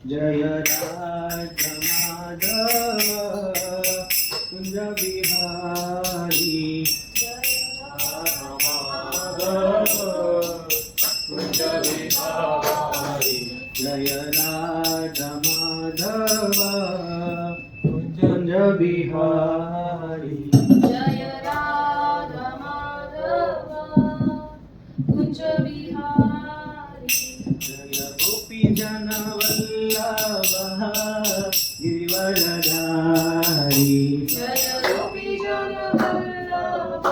जय राधा माधव कुंज बिहारी कुंज बिहारी जय राधा माधव कुंज बिहारी जय राधा माधव कुंज बिहारी जय गोपी जन वल्लभ गिरिवरधारी जय गोपी जन वल्लभ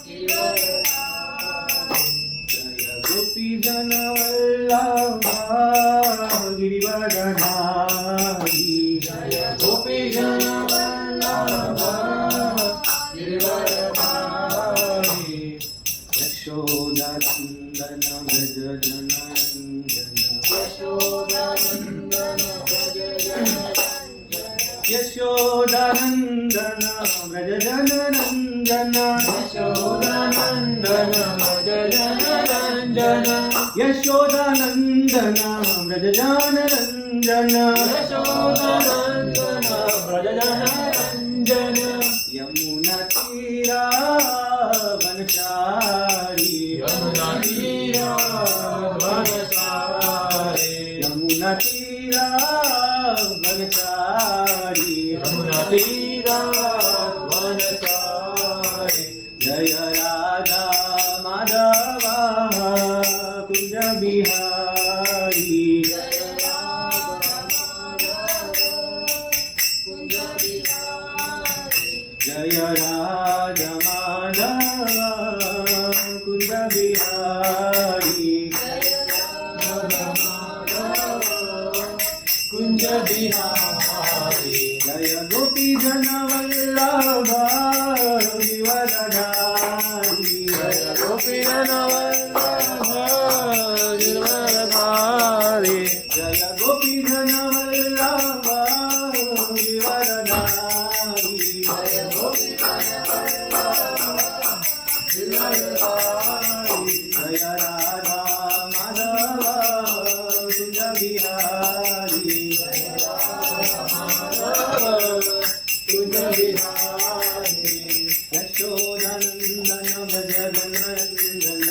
गिरिवरधारी जय गोपी जन वल्लभ गिरिवरधारी जय गोपी जन वल्लभ गिरिवरधारी यशोदानंदन व्रज जनरंजन यशोदानंदन भज जनरंजन यशोदानंदन व्रज जनरंजन यशोदानंदन भज जनरंजन यशोदानंदन व्रज जनरंजन यशोदानंदन भज जनरंजन यमुना तीरा वनचारी यमुना तीरा वनचारी यमुना तीरा वनचारी यमुना तीरा वनचारी जय राधा माधव कुंज बिहारी जय राधा माधव कुंज बिहारी जय राधा माधव कुंज बिहारी जय राधा माधव कुंज बिहारी जय गोपी जन वल्लभ गिरिवरधारी जय गोपी जन वल्लभ गिरिवरधारी जय गोपी जन वल्लभ गिरिवरधारी जय गोपी जन वल्लभ गिरिवरधारी जय राधा माधव कुंज बिहारी कुंज बिहारी यशोदानंदन भज जनरंजन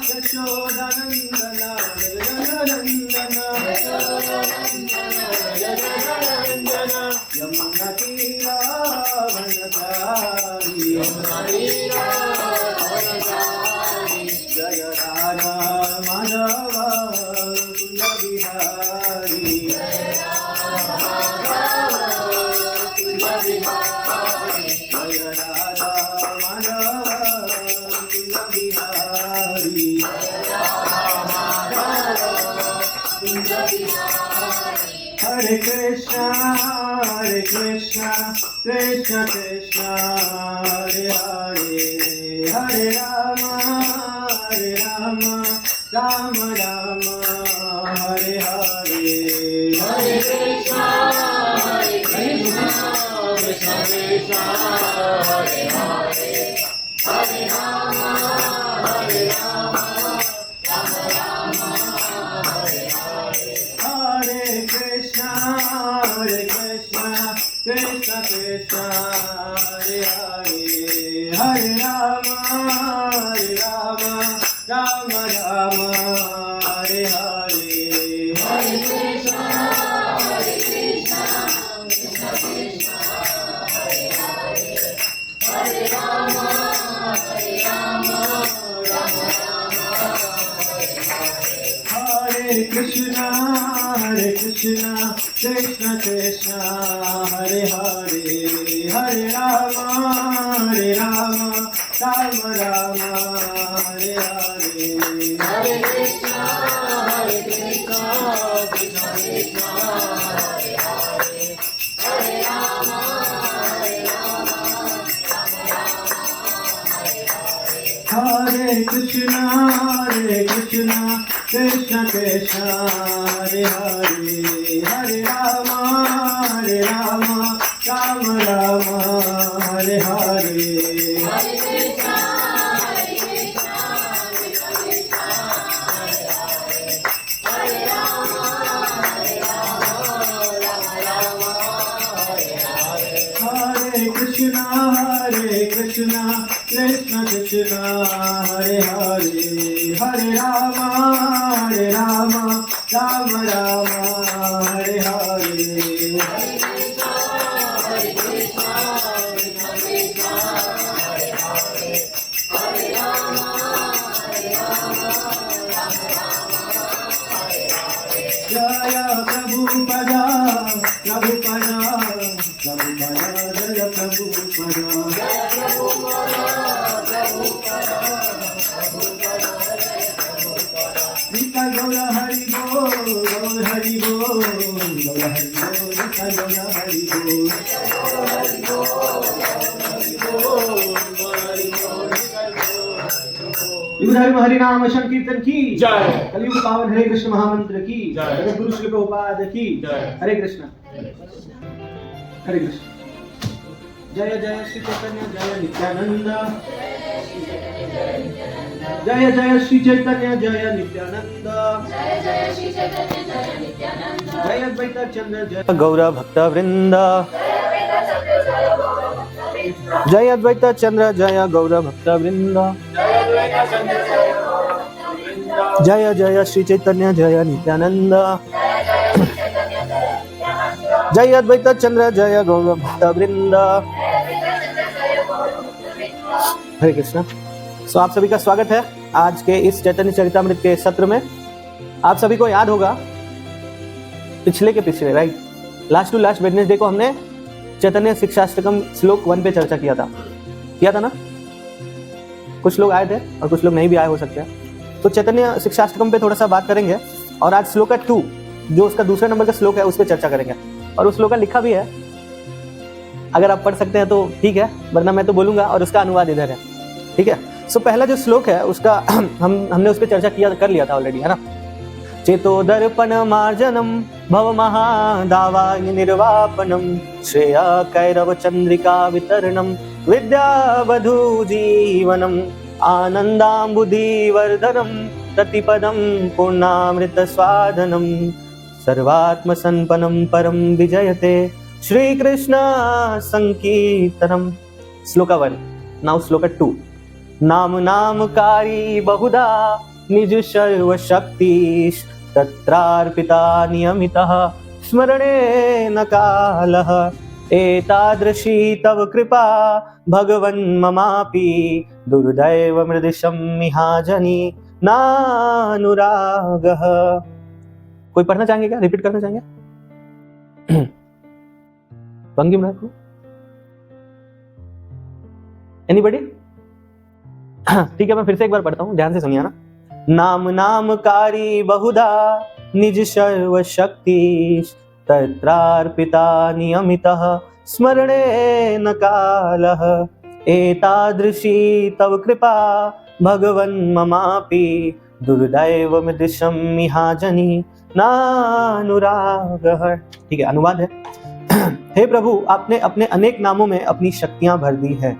यशोदानंदन भज जनरंजन यमुना तीरा वनचारी जय राधा माधव कुंज बिहारी जय राधा माधव कुंज बिहारी हरे कृष्णा कृष्ण कृष्ण हरे हरे हरे राम राम राम हरे हरे हरे कृष्णा कृष्ण कृष्ण हरे हरे हरे राम हरे राम राम राम हरे हरे हरे कृष्णा कृष्ण कृष्ण हरे हरे हरे राम राम राम हरे हरे हरे कृष्णा कृष्ण कृष्ण हरे हरे हरे राम राम राम हरे हरे हरे कृष्णा कृष्ण कृष्ण हरे हरे हरे राम राम राम हरे हरे हरे कृष्णा कृष्ण कृष्ण कृष्ण हरे हरे हरे राम राम राम हरे हरे हरे कृष्णा कृष्ण कृष्ण हरे हरे हरे राम राम राम हरे हरे हरे कृष्णा कृष्ण कृष्ण हरे हरे हरे राम राम राम हरे हरे जय प्रभुपदा प्रभुपदा प्रभुपदा जय प्रभुपदा नित्य गौर हरि बोल गौर हरि बोल गौर हरि बोल नित्य गौर हरि बोल युगधर्म हरि नाम संकीर्तन की जय। कलयुग पावन हरे कृष्ण महामंत्र की जय। जगत गुरु श्री प्रभुपाद की जय। हरे कृष्ण हरे कृष्ण। जय जय श्री चैतन्य जय नित्यानंद जय जय श्री चैतन्य जय नित्यानंद जय अद्वैत चंद्र जय गौर भक्त वृंद जय अद्वैत चंद्र जय गौर भक्त वृंद जय जय श्री चैतन्य जय नित्यानंद जय अद्वैत चंद्र जय गौर भक्त वृंद। हरे कृष्ण। सो आप सभी का स्वागत है आज के इस चैतन्य चरितामृत के सत्र में। आप सभी को याद होगा पिछले right last to last Wednesday को हमने चैतन्य शिक्षाष्टकम श्लोक 1 पे चर्चा किया था ना। कुछ लोग आए थे और कुछ लोग नहीं भी आए हो सकते हैं। तो चैतन्य शिक्षाष्टकम पे थोड़ा सा बात करेंगे और आज श्लोक 2 जो उसका दूसरे नंबर का श्लोक है उस पर चर्चा करेंगे और उस श्लोक का लिखा भी है। अगर आप पढ़ सकते हैं तो ठीक है, वरना मैं तो बोलूंगा और उसका अनुवाद इधर है। ठीक है। सो पहला जो श्लोक है उसका हमने उस पर चर्चा कर लिया था ऑलरेडी, है ना। चेतो दर्पण मार्जनम भव महादावाय निर्वापनम श्रेया कैरव चंद्रिका वितरणम विद्यावधू जीवनम आनंदाम्बुधिवर्धनम प्रतिपदम पूर्णामृत स्वादनम सर्वात्म संपन्नम परम विजयते श्री कृष्ण संकीर्तनम। श्लोक 1। नाउ श्लोक 2। नाम नामकारी बहुधा निज सर्व शक्तिश तत्रार्पिता नियमितः स्मरणे न कालः एतादृशी तव कृपा भगवन् ममापि दुर्दैव मृदिशं मिहाजनी नानुरागः। कोई पढ़ना चाहेंगे क्या? रिपीट करना चाहेंगे? भंगिम रखो। एनीबॉडी? ठीक है, मैं फिर से एक बार पढ़ता हूँ, ध्यान से सुनिए ना। नाम नामकारी बहुधा निज सर्व शक्ति तत्रार्पिता नियमितः स्मरणे न कालः एतादृशी तव कृपा भगवन् ममापि दुर्दैव मृदिशं मिहाजनी नानुरागः। ठीक है, अनुवाद है। हे प्रभु, आपने अपने अनेक नामों में अपनी शक्तियां भर दी है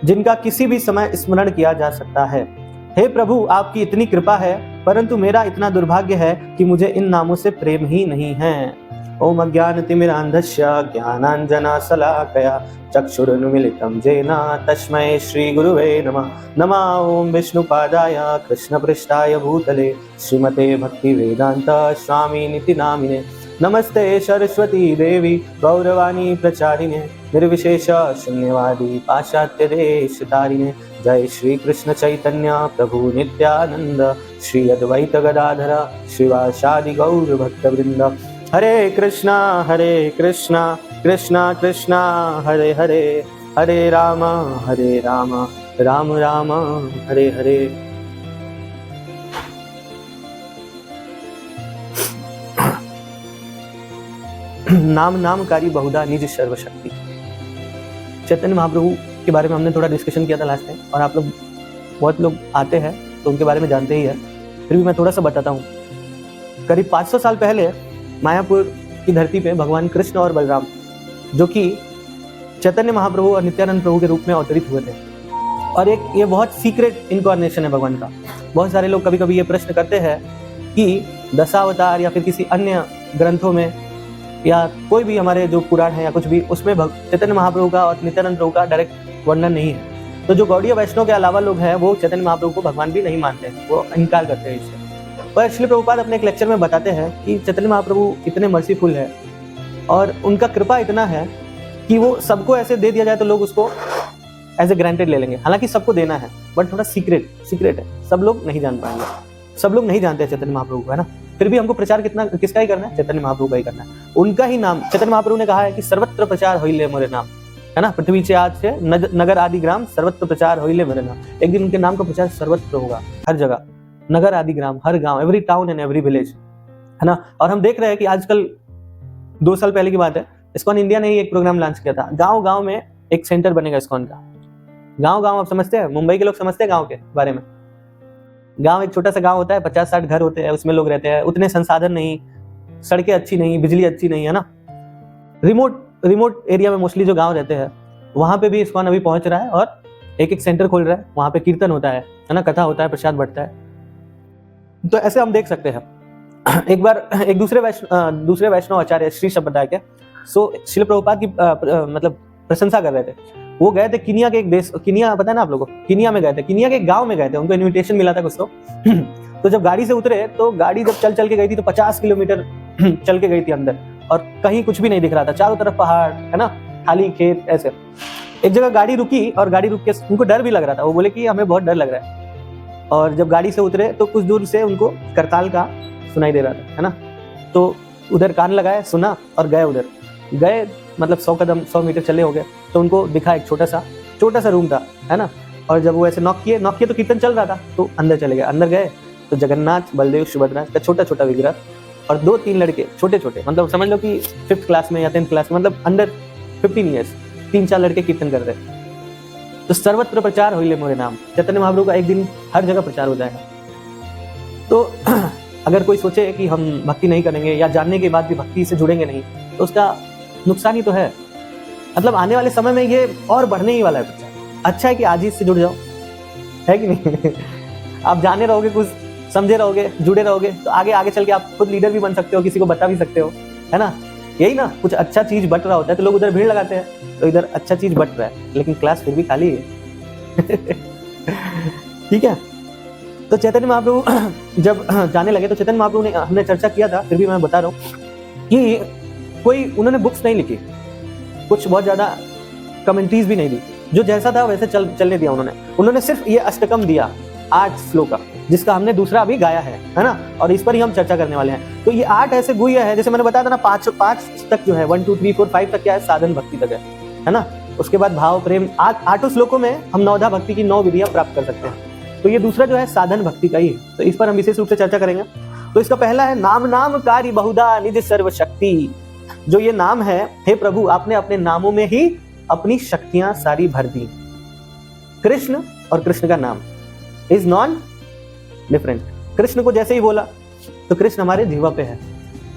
जिनका किसी भी समय स्मरण किया जा सकता है। हे प्रभु, आपकी इतनी कृपा है, परंतु मेरा इतना दुर्भाग्य है कि मुझे इन नामों से प्रेम ही नहीं है। ओम अज्ञानतिमिरान्धस्य ज्ञानाञ्जनशलाकया चक्षुरुन्मीलितं येन तस्मै श्री गुरुवे नमः। नमः ओम विष्णुपादाय कृष्णपृष्ठाय भूतले श्रीमते भक्तिवेदांत स्वामिनिति नामिने। नमस्ते सरस्वती देवी गौरवाणी प्रचारिणे निर्विशेष शून्यवादी पाश्चात्य देश तारिणे। जय श्री कृष्ण चैतन्य प्रभु नित्यानंद श्री अद्वैत गदाधर श्रीवासादि गौर भक्तवृंद। हरे कृष्णा कृष्णा कृष्णा हरे हरे, हरे राम राम राम हरे हरे। नाम नामकारी बहुधा निज सर्वशक्ति। चैतन्य महाप्रभु के बारे में हमने थोड़ा डिस्कशन किया था लास्ट टाइम, और आप लोग बहुत लोग आते हैं तो उनके बारे में जानते ही है, फिर भी मैं थोड़ा सा बताता हूँ। करीब 500 साल पहले मायापुर की धरती पे भगवान कृष्ण और बलराम, जो कि चैतन्य महाप्रभु और नित्यानंद प्रभु के रूप में अवतरित हुए थे, और एक ये बहुत सीक्रेट इनकॉर्नेशन है भगवान का। बहुत सारे लोग कभी कभी ये प्रश्न करते हैं कि दशावतार या फिर किसी अन्य ग्रंथों में या कोई भी हमारे जो पुराण है या कुछ भी, उसमें चैतन्य महाप्रभु का और नित्यानंद प्रभु का डायरेक्ट वर्णन नहीं है। तो जो गौड़ीय वैष्णव के अलावा लोग हैं वो चैतन्य महाप्रभु को भगवान भी नहीं मानते हैं, वो इनकार करते हैं इससे। पर श्रील प्रभुपाद अपने एक लेक्चर में बताते हैं कि चैतन्य महाप्रभु इतने मर्सीफुल है और उनका कृपा इतना है कि वो सबको ऐसे दे दिया जाए तो लोग उसको एज ए ग्रांटेड ले लेंगे। हालांकि सबको देना है बट थोड़ा सीक्रेट है, सब लोग नहीं जान पाएंगे, सब लोग नहीं जानते हैं चैतन्य महाप्रभु को, है ना। फिर भी हमको प्रचार किसका ही करना है, चैतन्य महाप्रभु का ही करना है। उनका ही नाम चैतन्य महाप्रभु ने कहा है कि सर्वत्र प्रचार होइले मोरे नाम, है ना। पृथ्वी से आज से नगर आदि ग्राम सर्वत्र प्रचार होइले मेरे नाम। एक दिन उनके नाम का प्रचार सर्वत्र होगा, हर जगह, नगर आदि ग्राम, हर गांव, every town and every village, है ना। और हम देख रहे हैं कि आजकल 2 साल पहले की बात है, इस्कॉन इंडिया ने ही एक प्रोग्राम लॉन्च किया था, गांव गांव में एक सेंटर बनेगा इस्कॉन का। गांव गांव आप समझते हैं, मुंबई के लोग समझते हैं गांव के बारे में। गांव एक छोटा सा गांव होता है, 50-60 घर होते हैं, उसमें लोग रहते हैं, उतने संसाधन नहीं, सड़कें अच्छी नहीं, बिजली अच्छी नहीं, है ना। रिमोट एरिया में मोस्टली जो गांव रहते हैं वहां पे भी इस्कॉन अभी पहुंच रहा है और एक एक सेंटर खोल रहा है, वहां पे कीर्तन होता है ना, कथा होता है, प्रसाद बढ़ता है। तो ऐसे हम देख सकते हैं। एक बार एक दूसरे वैष्णव आचार्य श्री शब्दाय के श्रील प्रभुपाद की मतलब प्रशंसा कर रहे थे। वो गए थे किनिया के एक देश, किनिया पता है ना आप लोगों को, किनिया में गए थे, किनिया के एक गांव में गए थे, उनको इनविटेशन मिला था कुछ तो जब गाड़ी से उतरे तो गाड़ी जब चल के गई थी तो 50 किलोमीटर चल के गई थी अंदर, और कहीं कुछ भी नहीं दिख रहा था, चारों तरफ पहाड़, है ना, खाली खेत ऐसे। एक जगह गाड़ी रुकी और गाड़ी रुक के उनको डर भी लग रहा था, वो बोले कि हमें बहुत डर लग रहा है। और जब गाड़ी से उतरे तो कुछ दूर से उनको करताल का सुनाई दे रहा था, है ना। तो उधर कान लगाए, सुना और गए, उधर गए, मतलब 100 मीटर चले हो गए तो उनको दिखा एक छोटा सा रूम था, है ना। और जब वो ऐसे नॉक किए तो कीर्तन चल रहा था, तो अंदर चले गए। अंदर गए तो जगन्नाथ, बलदेव, सुभद्रा का छोटा विग्रह और 2-3 लड़के छोटे, मतलब समझ लो कि 5th क्लास में या 10th क्लास में, मतलब अंडर 15 ईयर्स, 3-4 लड़के कीर्तन कर रहे। तो सर्वत्र प्रचार होइले मोरे नाम, चैतन्य महाप्रभु का एक दिन हर जगह प्रचार हो जाएगा। तो अगर कोई सोचे कि हम भक्ति नहीं करेंगे या जानने के बाद भी भक्ति से जुड़ेंगे नहीं, तो उसका नुकसान ही तो है। मतलब आने वाले समय में ये और बढ़ने ही वाला है प्रचार। अच्छा है कि आज ही इससे जुड़ जाओ, है कि नहीं। आप जाने रहोगे, कुछ समझे रहोगे, जुड़े रहोगे, तो आगे चल के आप खुद लीडर भी बन सकते हो, किसी को बता भी सकते हो, है ना। यही ना, कुछ अच्छा चीज बट रहा होता है तो लोग उधर भीड़ लगाते हैं, तो इधर अच्छा चीज बट रहा है लेकिन क्लास फिर भी खाली है। ठीक है। तो चैतन्य महाप्रभु जब जाने लगे तो चैतन्य महाप्रभु ने, हमने चर्चा किया था, फिर भी मैं बता रहा हूँ कि कोई उन्होंने बुक्स नहीं लिखी, कुछ बहुत ज्यादा कमेंट्रीज भी नहीं दी, जो जैसा था वैसे चलने दिया उन्होंने सिर्फ ये अष्टकम दिया 8 श्लोक का, जिसका हमने दूसरा अभी गाया है ना, और इस पर ही हम चर्चा करने वाले हैं। तो ये 8 ऐसे गुह्य है, जैसे मैंने बताया था ना, 5 तक जो है, 1 2 3 4 5 तक क्या है, साधन भक्ति तक है ना। उसके बाद भाव प्रेम, 8 श्लोकों में हम 9धा भक्ति की 9 विधियां प्राप्त कर सकते हैं। तो ये दूसरा जो है साधन भक्ति का ही है, तो इस पर हम विशेष रूप से चर्चा करेंगे। तो इसका पहला है नाम कार्य बहुधा निज सर्व शक्ति। जो ये नाम है, हे प्रभु आपने अपने नामों में ही अपनी शक्तियां सारी भर दी। कृष्ण और कृष्ण का नाम इज नॉन डिफरेंट। कृष्ण को जैसे ही बोला तो कृष्ण हमारे जीवा पे है।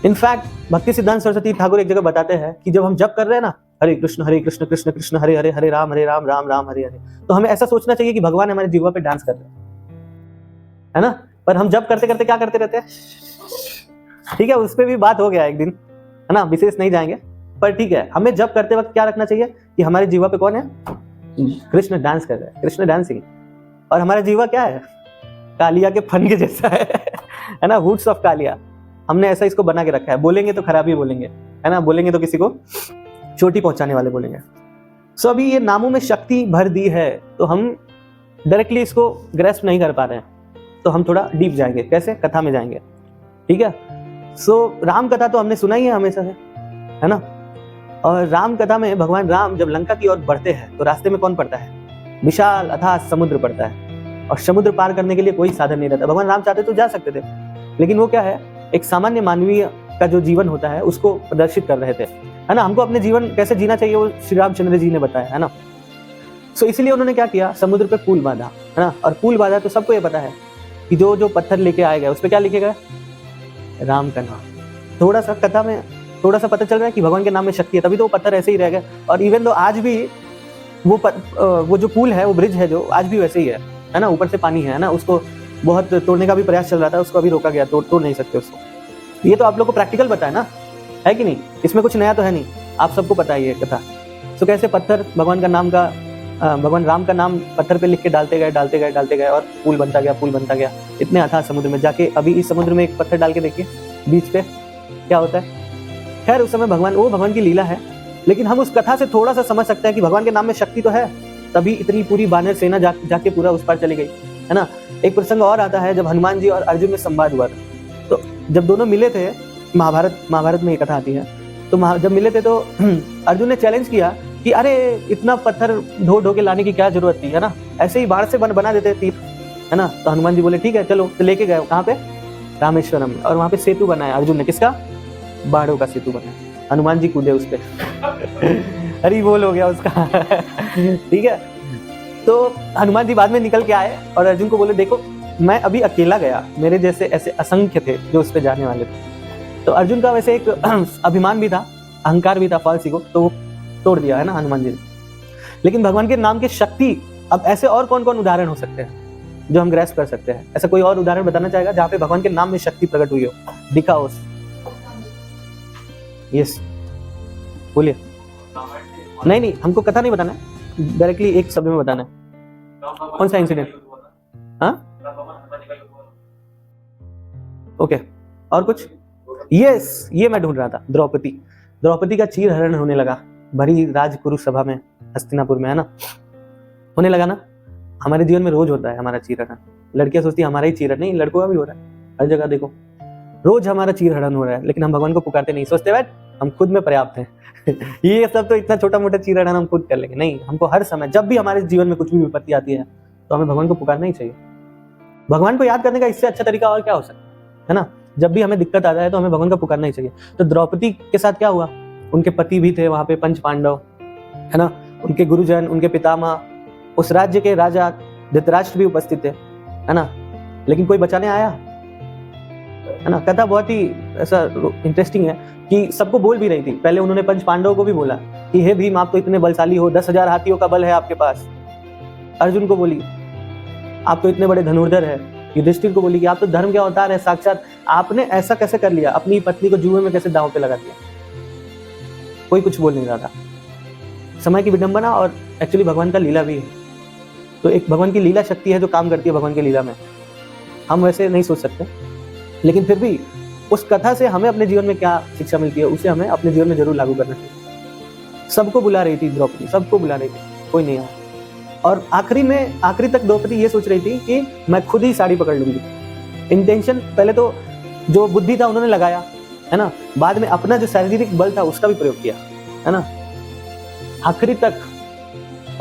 इनफैक्ट भक्ति सिद्धांत सरस्वती ठाकुर एक जगह बताते हैं कि जब हम जप कर रहे हैं ना, हरे कृष्ण कृष्ण कृष्ण हरे हरे, हरे राम राम राम हरे हरे, तो हमें ऐसा सोचना चाहिए कि भगवान हमारे जीवा पे डांस कर रहे हैं, है ना। पर हम जप करते करते क्या करते रहते हैं, ठीक है, उस पर भी बात हो गया एक दिन, है ना, विशेष नहीं जाएंगे। पर ठीक है, हमें जप करते वक्त क्या रखना चाहिए कि हमारे जीवा पे कौन है, कृष्ण डांस कर रहा है, कृष्ण डांसिंग। और हमारा जीवा क्या है, कालिया के फन के जैसा है ना, वुड्स ऑफ कालिया। हमने ऐसा इसको बना के रखा है, बोलेंगे तो खराब ही बोलेंगे, है ना, बोलेंगे तो किसी को चोटी पहुंचाने वाले बोलेंगे। सो अभी ये नामों में शक्ति भर दी है, तो हम डायरेक्टली इसको ग्रेस्प नहीं कर पा रहे हैं, तो हम थोड़ा डीप जाएंगे। कैसे? कथा में जाएंगे, ठीक है। सो राम कथा तो हमने सुना ही है हमेशा से, है ना। और राम कथा में भगवान राम जब लंका की ओर बढ़ते हैं तो रास्ते में कौन पड़ता है, विशाल अथाह समुद्र पड़ता है, और समुद्र पार करने के लिए कोई साधन नहीं रहता। भगवान राम चाहते तो जा सकते थे, लेकिन वो क्या है, एक सामान्य मानवीय का जो जीवन होता है उसको प्रदर्शित कर रहे थे, है ना। हमको अपने जीवन कैसे जीना चाहिए वो श्री रामचंद्र जी ने बताया, है ना। सो इसलिए उन्होंने क्या किया, समुद्र पे पुल बांधा, है ना। और पुल बांधा तो सबको ये पता है कि जो जो पत्थर लेके आए गए उस पर क्या लिखेगा, राम का नाम। थोड़ा सा कथा में थोड़ा सा पता चल रहा है कि भगवान के नाम में शक्ति है, तभी तो वो पत्थर ऐसे ही रह गए। और इवन तो आज भी वो जो पुल है, वो ब्रिज है जो आज भी वैसे ही है ना, ऊपर से पानी है ना, उसको बहुत तोड़ने का भी प्रयास चल रहा था, उसको अभी रोका गया, तोड़ नहीं सकते उसको। ये तो आप लोग को प्रैक्टिकल पता है ना, है कि नहीं, इसमें कुछ नया तो है नहीं, आप सबको पता है ये कथा। तो कैसे पत्थर भगवान का नाम का भगवान राम का नाम पत्थर पे लिख के डालते गए और पुल बनता गया। इतने अथाह समुद्र में जाके अभी इस समुद्र में एक पत्थर डाल के देखिए बीच पे क्या होता है। खैर उस समय भगवान की लीला है, लेकिन हम उस कथा से थोड़ा सा समझ सकते हैं कि भगवान के नाम में शक्ति तो है, तभी इतनी पूरी वानर सेना जाके पूरा उस पार चली गई, है ना। एक प्रसंग और आता है जब हनुमान जी और अर्जुन में संवाद हुआ था, तो जब दोनों मिले थे, महाभारत में एक कथा आती है, तो जब मिले थे तो अर्जुन ने चैलेंज किया कि अरे इतना पत्थर ढो के लाने की क्या जरूरत थी, है ना, ऐसे ही बाढ़ से बना देते तीर, है ना। तो हनुमान जी बोले ठीक है चलो, तो लेके गए कहाँ पे, रामेश्वरम में, और वहां पे सेतु बनाया अर्जुन ने, किसका, बाढ़ों का सेतु बनाया। हनुमान जी कूदे उस पे अरे बोल हो गया उसका ठीक है। तो हनुमान जी बाद में निकल के आए और अर्जुन को बोले देखो मैं अभी अकेला गया, मेरे जैसे ऐसे असंख्य थे जो उस पे जाने वाले थे। तो अर्जुन का वैसे एक अभिमान भी था, अहंकार भी था, फॉल्स ईगो, तो तोड़ दिया, है ना, हनुमान जी ने। लेकिन भगवान के नाम की शक्ति, अब ऐसे और कौन कौन उदाहरण हो सकते हैं जो हम ग्रैस्प कर सकते हैं? ऐसा कोई और उदाहरण बताना चाहेगा जहाँ पे भगवान के नाम में शक्ति प्रकट हुई हो? दिखाओ। यस बोलिए। नहीं हमको कथा नहीं बताना है, डायरेक्टली एक शब्द में बताना है। कौन सा इंसिडेंट? हाँ ओके, और कुछ? यस, ये मैं ढूंढ रहा था। द्रौपदी का चीर हरण होने लगा भरी राजकुरु सभा में, हस्तिनापुर में, है ना, होने लगा ना। हमारे जीवन में रोज होता है हमारा चीर हरण। लड़कियां सोचती है हमारा ही चीर हरण, नहीं, लड़कों का भी हो रहा है, हर जगह देखो रोज हमारा चीर हरण हो रहा है, लेकिन हम भगवान को पुकारते नहीं, सोचते बैठ हम खुद में पर्याप्त हैं ये सब तो इतना छोटा मोटा चीर हरण हम खुद कर लेंगे। नहीं, हमको हर समय जब भी हमारे जीवन में कुछ भी विपत्ति आती है तो हमें भगवान को पुकारना ही चाहिए। भगवान को याद करने का इससे अच्छा तरीका और क्या हो सकता है ना। जब भी हमें दिक्कत आ जाए तो हमें भगवान को पुकारना ही चाहिए। तो द्रौपदी के साथ क्या हुआ, उनके पति भी थे वहां पे, पंच पांडव, है ना, उनके गुरुजन, उनके पितामह, उस राज्य के राजा धृतराष्ट्र भी उपस्थित थे, है ना, लेकिन कोई बचाने आया, है ना। कथा बहुत ही ऐसा इंटरेस्टिंग है कि सबको बोल भी रही थी। पहले उन्होंने पंच पांडवों को भी बोला कि हे भीम आप तो इतने बलशाली हो, 10,000 हाथियों का बल है आपके पास। अर्जुन को बोली आप तो इतने बड़े धनुर्धर है। युधिष्ठिर को बोली कि आप तो धर्म के अवतार है साक्षात, आपने ऐसा कैसे कर लिया, अपनी पत्नी को जुए में कैसे दांव पे लगा दिया। कोई कुछ बोल नहीं रहा था। समय की विडंबना और एक्चुअली भगवान का लीला भी है। तो एक भगवान की लीला शक्ति है जो काम करती है भगवान की लीला में। हम वैसे नहीं सोच सकते, लेकिन फिर भी उस कथा से हमें अपने जीवन में क्या शिक्षा मिलती है उसे हमें अपने जीवन में जरूर लागू करना चाहिए। सबको बुला रही थी द्रौपदी, सबको बुला रही थी, कोई नहीं आया। और आखिरी तक द्रौपदी ये सोच रही थी कि मैं खुद ही साड़ी पकड़ लूंगी। इंटेंशन पहले तो जो बुद्धि था उन्होंने लगाया, है ना, बाद में अपना जो शारीरिक बल था उसका भी प्रयोग किया, है ना, आखिरी तक।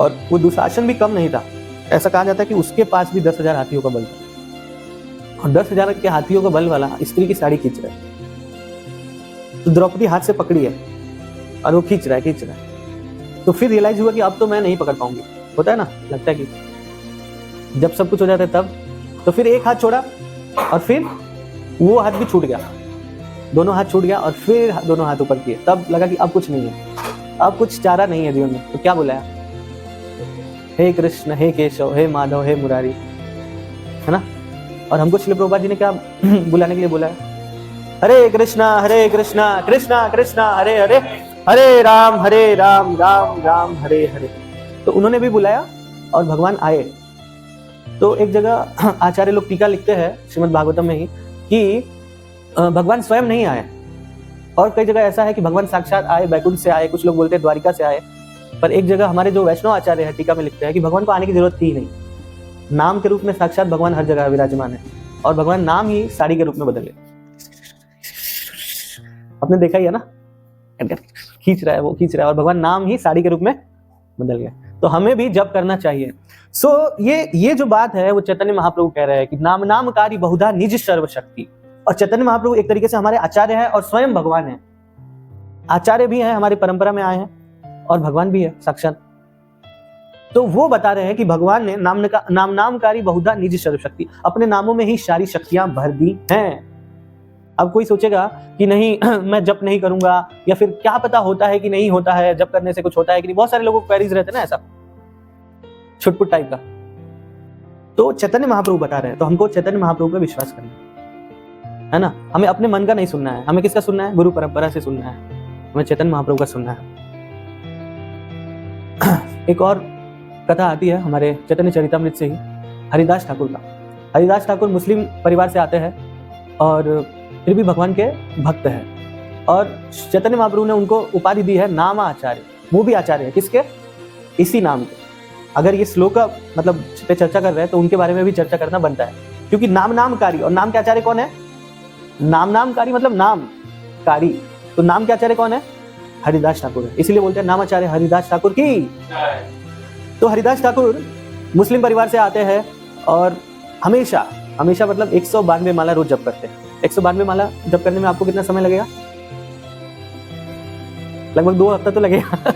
और वो दुशासन भी कम नहीं था। ऐसा कहा जाता है कि उसके पास भी 10,000 हाथियों का बल था, और 10,000 के हाथियों का बल वाला स्त्री की साड़ी खींच रहा है। तो द्रौपदी हाथ से पकड़ी है और वो खींच रहा है। तो फिर रियलाइज हुआ कि अब तो मैं नहीं पकड़ पाऊंगी। होता है ना, लगता है कि जब सब कुछ हो जाता है तब। तो फिर एक हाथ छोड़ा और फिर वो हाथ भी छूट गया, दोनों हाथ छूट गया, और फिर दोनों हाथ ऊपर किए। तब लगा कि अब कुछ नहीं है, अब कुछ चारा नहीं है जीवन में। तो क्या बुलाया, हे कृष्ण, हे केशव, हे माधव, हे मुरारी, है ना। और हमको श्रील प्रभुपाद जी ने क्या बुलाने के लिए बोला है, हरे कृष्णा कृष्णा कृष्णा हरे हरे, हरे राम राम राम हरे हरे। तो उन्होंने भी बुलाया और भगवान आए। तो एक जगह आचार्य लोग टीका लिखते हैं श्रीमद् भागवतम में ही कि भगवान स्वयं नहीं आए, और कई जगह ऐसा है कि भगवान साक्षात आए, बैकुंठ से आए, कुछ लोग बोलते हैं द्वारिका से आए। पर एक जगह हमारे जो वैष्णव आचार्य है टीका में लिखते हैं कि भगवान को आने की जरूरत थी ही नहीं। नाम के रूप में साक्षात भगवान हर जगह विराजमान है, और भगवान नाम ही साड़ी के रूप में बदल गए। आपने देखा ही है ना, खींच रहा है, वो खींच रहा है, और भगवान नाम ही साड़ी के रूप में बदल गया। तो हमें भी जप करना चाहिए। ये जो बात है वो चैतन्य महाप्रभु कह रहे हैं कि नाम नामकारी बहुधा निज सर्वशक्ति। और चैतन्य महाप्रभु एक तरीके से हमारे आचार्य है और स्वयं भगवान है। आचार्य भी है, हमारी परंपरा में आए हैं, और भगवान भी है साक्षात। तो वो बता रहे हैं कि भगवान ने नाम नामकारी बहुधा निज सर्वशक्ति, अपने नामों में ही सारी शक्तियां भर दी हैं। अब कोई सोचेगा कि नहीं मैं जप नहीं करूंगा, या फिर क्या पता होता है कि नहीं होता है, जप करने से कुछ होता है कि नहीं। बहुत सारे लोगों को क्वेरीज रहते हैं ना, ऐसा छुटपुट टाइप का। तो चैतन्य महाप्रभु बता रहे हैं, तो हमको चैतन्य महाप्रभु पे विश्वास करना है ना। हमें अपने मन का नहीं सुनना है, हमें किसका सुनना है, गुरु परंपरा से सुनना है, हमें चैतन्य महाप्रभु का सुनना है। एक और कथा आती है हमारे चैतन्य चरितामृत से ही, हरिदास ठाकुर का। हरिदास ठाकुर मुस्लिम परिवार से आते हैं और फिर भी भगवान के भक्त हैं, और चैतन्य महाप्रभु ने उनको उपाधि दी है नामाचार्य। वो भी आचार्य है, किसके? इसी नाम के। अगर ये श्लोक का मतलब पे चर्चा कर रहे हैं तो उनके बारे में भी चर्चा करना बनता है, क्योंकि नाम नामकारी, और नाम के आचार्य कौन है? नाम नामकारी मतलब नामकारी, तो नाम के आचार्य कौन है? हरिदास ठाकुर है। इसीलिए बोलते हैं नामाचार्य हरिदास ठाकुर की। तो हरिदास ठाकुर मुस्लिम परिवार से आते हैं और हमेशा हमेशा मतलब 192 माला रोज जप करते हैं। 192 माला जप करने में आपको कितना समय लगेगा? लगभग 2 हफ्ता तो लगेगा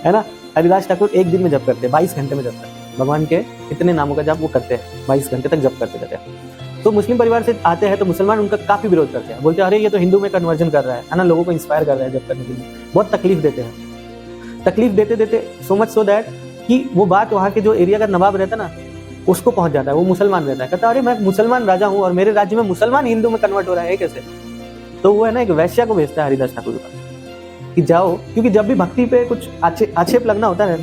है ना। हरिदास ठाकुर एक दिन में जप करते हैं, 22 घंटे में जप करते हैं। भगवान के इतने नामों का जप वो करते हैं, 22 घंटे तक जप करते रहते हैं। तो मुस्लिम परिवार से आते हैं तो मुसलमान उनका काफी विरोध करते हैं, बोलते हैं अरे ये तो हिंदू में कन्वर्जन कर रहा है ना, लोगों को इंस्पायर कर रहा है जप करने के लिए। बहुत तकलीफ देते हैं, तकलीफ देते देते सो मच सो दैट कि वो बात वहाँ के जो एरिया का नवाब रहता है ना उसको पहुंच जाता है। वो मुसलमान रहता है, कहता है अरे मैं मुसलमान राजा हूँ और मेरे राज्य में मुसलमान हिंदू में कन्वर्ट हो रहा है कैसे? तो वो है ना एक वैश्या को भेजता है हरिदास ठाकुर का कि जाओ, क्योंकि जब भी भक्ति पे कुछ आक्षेप लगना होता है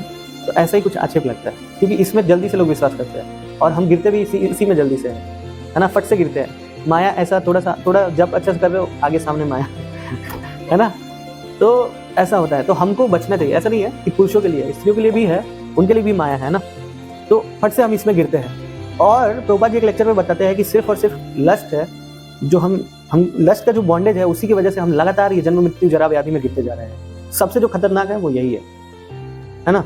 तो ऐसा ही कुछ आक्षेप लगता है, क्योंकि इसमें जल्दी से लोग विश्वास करते हैं और हम गिरते भी इसी में जल्दी से है ना, फट से गिरते हैं। माया ऐसा थोड़ा जब अच्छा से कर रहे हो आगे सामने माया है ना, तो ऐसा होता है। तो हमको बचना चाहिए। ऐसा नहीं है कि पुरुषों के लिए, स्त्रियों के लिए भी है, उनके लिए भी माया है ना, तो फट से हम इसमें गिरते हैं। और प्रभुपाद जी एक लेक्चर में बताते हैं कि सिर्फ और सिर्फ लस्ट है जो हम लस्ट का जो बॉन्डेज है उसी की वजह से हम लगातार ये जन्म मृत्यु जरा व्याधि में गिरते जा रहे हैं। सबसे जो खतरनाक है वो यही है ना।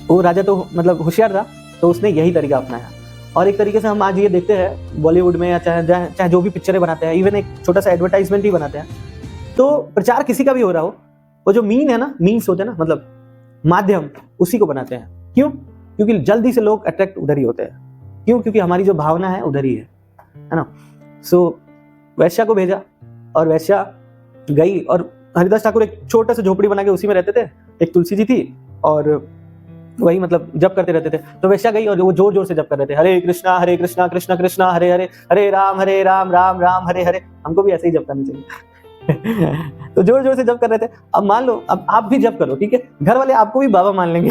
वो राजा तो मतलब होशियार था, तो उसने यही तरीका अपनाया। और एक तरीके से हम आज ये देखते हैं बॉलीवुड में या चाहे जो भी पिक्चरें बनाते हैं, इवन एक छोटा सा एडवर्टाइजमेंट ही बनाते हैं, तो प्रचार किसी का भी हो रहा हो, वो जो मीन है ना, मीन्स होते हैं ना, मतलब माध्यम, उसी को बनाते हैं। क्यों? क्योंकि जल्दी से लोग अट्रैक्ट उधर ही होते हैं। क्यों? क्योंकि हमारी जो भावना है उधर ही है ना। वैश्या को भेजा और वैश्या गई, और हरिदास ठाकुर एक छोटा सा झोपड़ी बना के उसी में रहते थे। एक तुलसी जी थी और वही मतलब जप करते रहते थे। तो वैश्या गई और वो जोर जोर से जप कर रहे थे, हरे कृष्णा कृष्णा कृष्णा हरे हरे, हरे राम राम राम हरे हरे। हमको भी ऐसे ही जप करना चाहिए तो जोर जोर से जप कर रहे थे। अब मान लो अब आप भी जप करो, ठीक है, घर वाले आपको भी बाबा मान लेंगे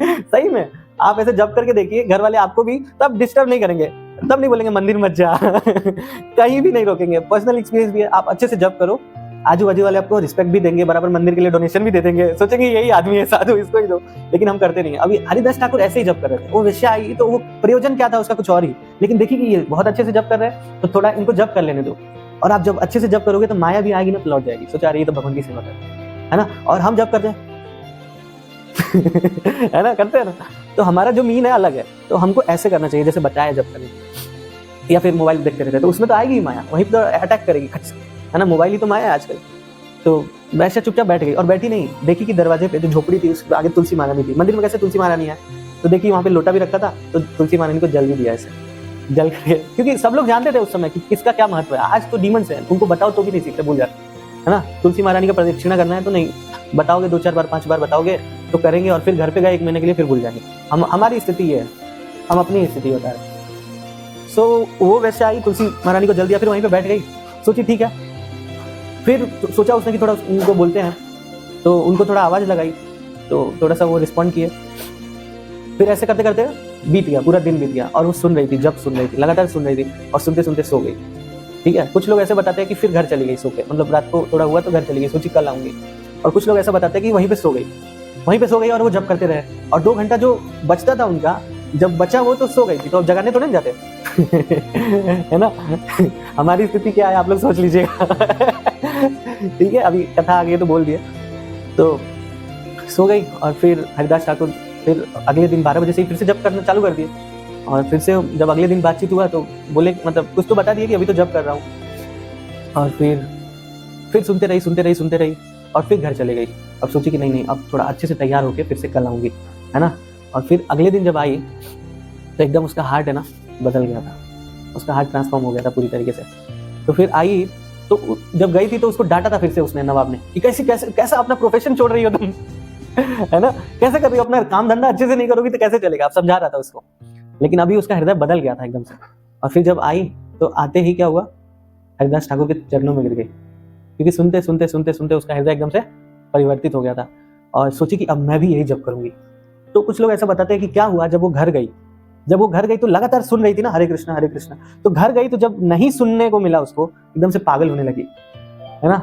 सही में आप ऐसे जप करके देखिए, घर वाले आपको भी तब डिस्टर्ब नहीं करेंगे, तब नहीं बोलेंगे मंदिर मत जा कहीं भी नहीं रोकेंगे। पर्सनल एक्सपीरियंस भी है, आप अच्छे से जप करो, आजू बाजू वाले आपको रिस्पेक्ट भी देंगे, बराबर मंदिर के लिए डोनेशन भी दे देंगे, सोचेंगे यही आदमी है साधु, इसको ही दो। लेकिन हम करते नहीं है। अभी हरिदास ठाकुर ऐसे ही जप कर रहे थे। वो वैश्या आई तो वो प्रयोजन क्या था उसका कुछ और ही, लेकिन देखिए कि ये बहुत अच्छे से जप कर रहे हैं तो थोड़ा इनको जप कर लेने दो। और आप जब अच्छे से जप करोगे तो माया भी आएगी ना, तो लौट जाएगी, सोचा रही है तो भगवान की सेवा है ना। और हम जप करते हैं है ना, करते हैं ना, तो हमारा जो मीन है अलग है। तो हमको ऐसे करना चाहिए जैसे बताया जब करने, या फिर मोबाइल देखते रहते तो उसमें तो आएगी ही माया, वहीं पर तो अटैक करेगी खट से, है ना। मोबाइल ही तो माया है आजकल। तो वैसे चुपचाप बैठ गई, और बैठी नहीं, देखी कि दरवाजे पे जो झोपड़ी थी उसके आगे तुलसी महारानी थी। मंदिर में कैसे तुलसी महारानी है, तो देखी वहाँ पे लोटा भी रखा था, तो तुलसी महारानी को जल भी दिया ऐसे, जल करके, क्योंकि सब लोग जानते थे उस समय कि किसका क्या महत्व है। आज तो डीमंस है, उनको बताओ तो भी नहीं सीखते, भूल जाते, है ना। तुलसी महारानी का प्रदक्षिणा करना है तो नहीं बताओगे, 2-4 बार 5 बार बताओगे तो करेंगे, और फिर घर पे गए 1 महीने के लिए फिर भूल जाएंगे। हमारी स्थिति ये है, हम अपनी स्थिति बता रहे हैं। वो वैसे आई, तुलसी महारानी को जल दिया, फिर वहीं पे बैठ गई, सोची ठीक है। फिर सोचा उसने कि थोड़ा उनको बोलते हैं, तो उनको थोड़ा आवाज लगाई, तो थोड़ा सा वो रिस्पॉन्ड किए। फिर ऐसे करते करते बीत गया, पूरा दिन बीत गया, और वो सुन रही थी, जब सुन रही थी, लगातार सुन रही थी, और सुनते सुनते सो गई। ठीक है, कुछ लोग ऐसे बताते हैं कि फिर घर चली गई सो के, मतलब रात को थोड़ा हुआ तो घर चली गई, सोची कल आऊंगी। और कुछ लोग ऐसा बताते हैं कि वहीं पे सो गई और वो जब करते रहे, और 2 घंटा जो बचता था उनका, जब बचा वो तो सो गई थी, तो अब जगाने तो नहीं जाते है ना। हमारी स्थिति क्या है आप लोग सोच लीजिएगा ठीक है, अभी कथा आ गई तो बोल दिए। तो सो गई, और फिर हरिदास ठाकुर फिर अगले दिन 12 बजे से ही फिर से जप करना चालू कर दिए। और फिर से जब अगले दिन बातचीत हुआ तो बोले, मतलब कुछ तो बता दिए कि अभी तो जप कर रहा हूँ। और फिर सुनते रही, और फिर घर चले गई। अब सोची कि नहीं, अब थोड़ा अच्छे से तैयार होके फिर से कल आऊंगी, है ना। और फिर अगले दिन जब आई तो एकदम उसका हार्ट है ना बदल गया था, उसका हार्ट ट्रांसफॉर्म हो गया था पूरी तरीके से। तो फिर आई, तो जब गई थी तो उसको डांटा था फिर से उसने, नवाब ने, कि कैसा अपना प्रोफेशन छोड़ रही हो तुम है ना, कैसे कर रही हो, अपना काम धंधा अच्छे से नहीं करोगी तो कैसे चलेगा। आप समझा रहा था उसको, लेकिन अभी उसका हृदय बदल गया था एकदम से। और फिर जब आई तो आते ही क्या हुआ, हरिदास ठाकुर के चरणों में गिर गई, क्योंकि सुनते सुनते उसका हृदय एकदम से परिवर्तित हो गया था। और सोची कि अब मैं भी यही जप करूंगी। तो कुछ लोग ऐसा बताते हैं कि क्या हुआ, जब वो घर गई तो लगातार सुन रही थी ना हरे कृष्णा, तो घर गई तो जब नहीं सुनने को मिला उसको, एकदम से पागल होने लगी, है ना।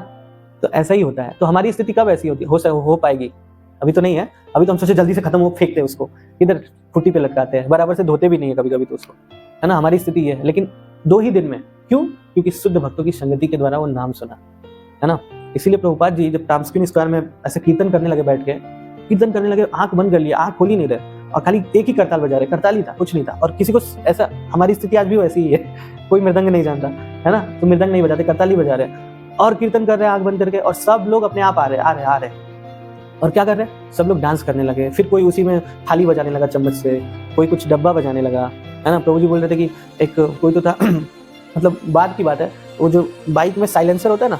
तो ऐसा ही होता है। तो हमारी स्थिति कब ऐसी होती हो पाएगी? अभी तो नहीं है, अभी तो हम सोचे जल्दी से खत्म हो, फेंकते हैं उसको, इधर खुट्टी पे लटकाते हैं, बराबर से धोते भी नहीं है कभी कभी तो उसको, है ना। हमारी स्थिति ये है, लेकिन 2 ही दिन में। क्यों? क्योंकि शुद्ध भक्तों की संगति के द्वारा वो नाम सुना, है ना। इसीलिए प्रभुपाद जी जब तामस्किन स्क्वायर में ऐसे कीर्तन करने लगे, बैठ के कीर्तन करने लगे, आंख बंद कर लिया, आंख खोल ही नहीं रहे, और खाली एक ही करताल बजा रहे, करताल ही था, कुछ नहीं था। और किसी को ऐसा, हमारी स्थिति आज भी वैसी ही है, कोई मृदंग नहीं जानता, है ना, तो मृदंग नहीं बजाते, करताल ही बजा रहे और कीर्तन कर रहे हैं आंख बंद करके, और सब लोग अपने आप आ रहे और क्या कर रहे हैं, सब लोग डांस करने लगे। फिर कोई उसी में थाली बजाने लगा चम्मच से, कोई कुछ डब्बा बजाने लगा, है ना। प्रभु जी बोल रहे थे कि एक कोई तो था मतलब बाद की बात है, वो जो बाइक में साइलेंसर होता है ना,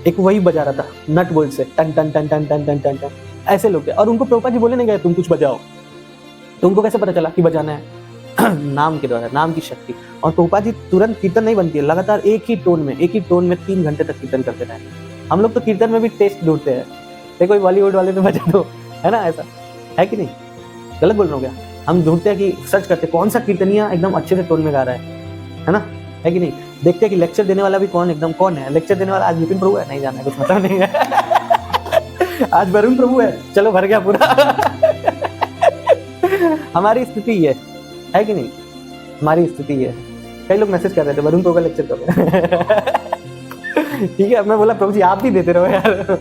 एक वही बजा रहा था नट बोल्ट से, टन टन टन टन टन टन टन टन, ऐसे लोग थे। और उनको प्रभुपाद जी बोले नहीं गए तुम कुछ बजाओ, तो उनको कैसे पता चला कि बजाना है? नाम के द्वारा, नाम की शक्ति। और प्रभुपाद जी तुरंत कीर्तन नहीं बनती है, लगातार एक ही टोन में 3 घंटे तक कीर्तन करते रहे। हम लोग तो कीर्तन में भी टेस्ट ढूंढते हैं, देखो कोई बॉलीवुड वाले में बजा दो, है ना, ऐसा है कि नहीं? गलत बोल रहा हूँ क्या? हम ढूंढते हैं कि सर्च करते हैं कौन सा कीर्तनिया एकदम अच्छे से टोन में गा रहा है ना, है कि नहीं? देखते हैं कि लेक्चर देने वाला भी कौन है। लेक्चर देने वाला आज विपिन प्रभु है, नहीं जाना है, कुछ मतलब नहीं है। आज वरुण प्रभु है, चलो भर गया पूरा। हमारी स्थिति ये है कि नहीं? हमारी स्थिति ये है। कई लोग मैसेज कर रहे थे वरुण प्रभु का लेक्चर करो। ठीक है, मैं बोला प्रभु जी आप भी देते रहो यार।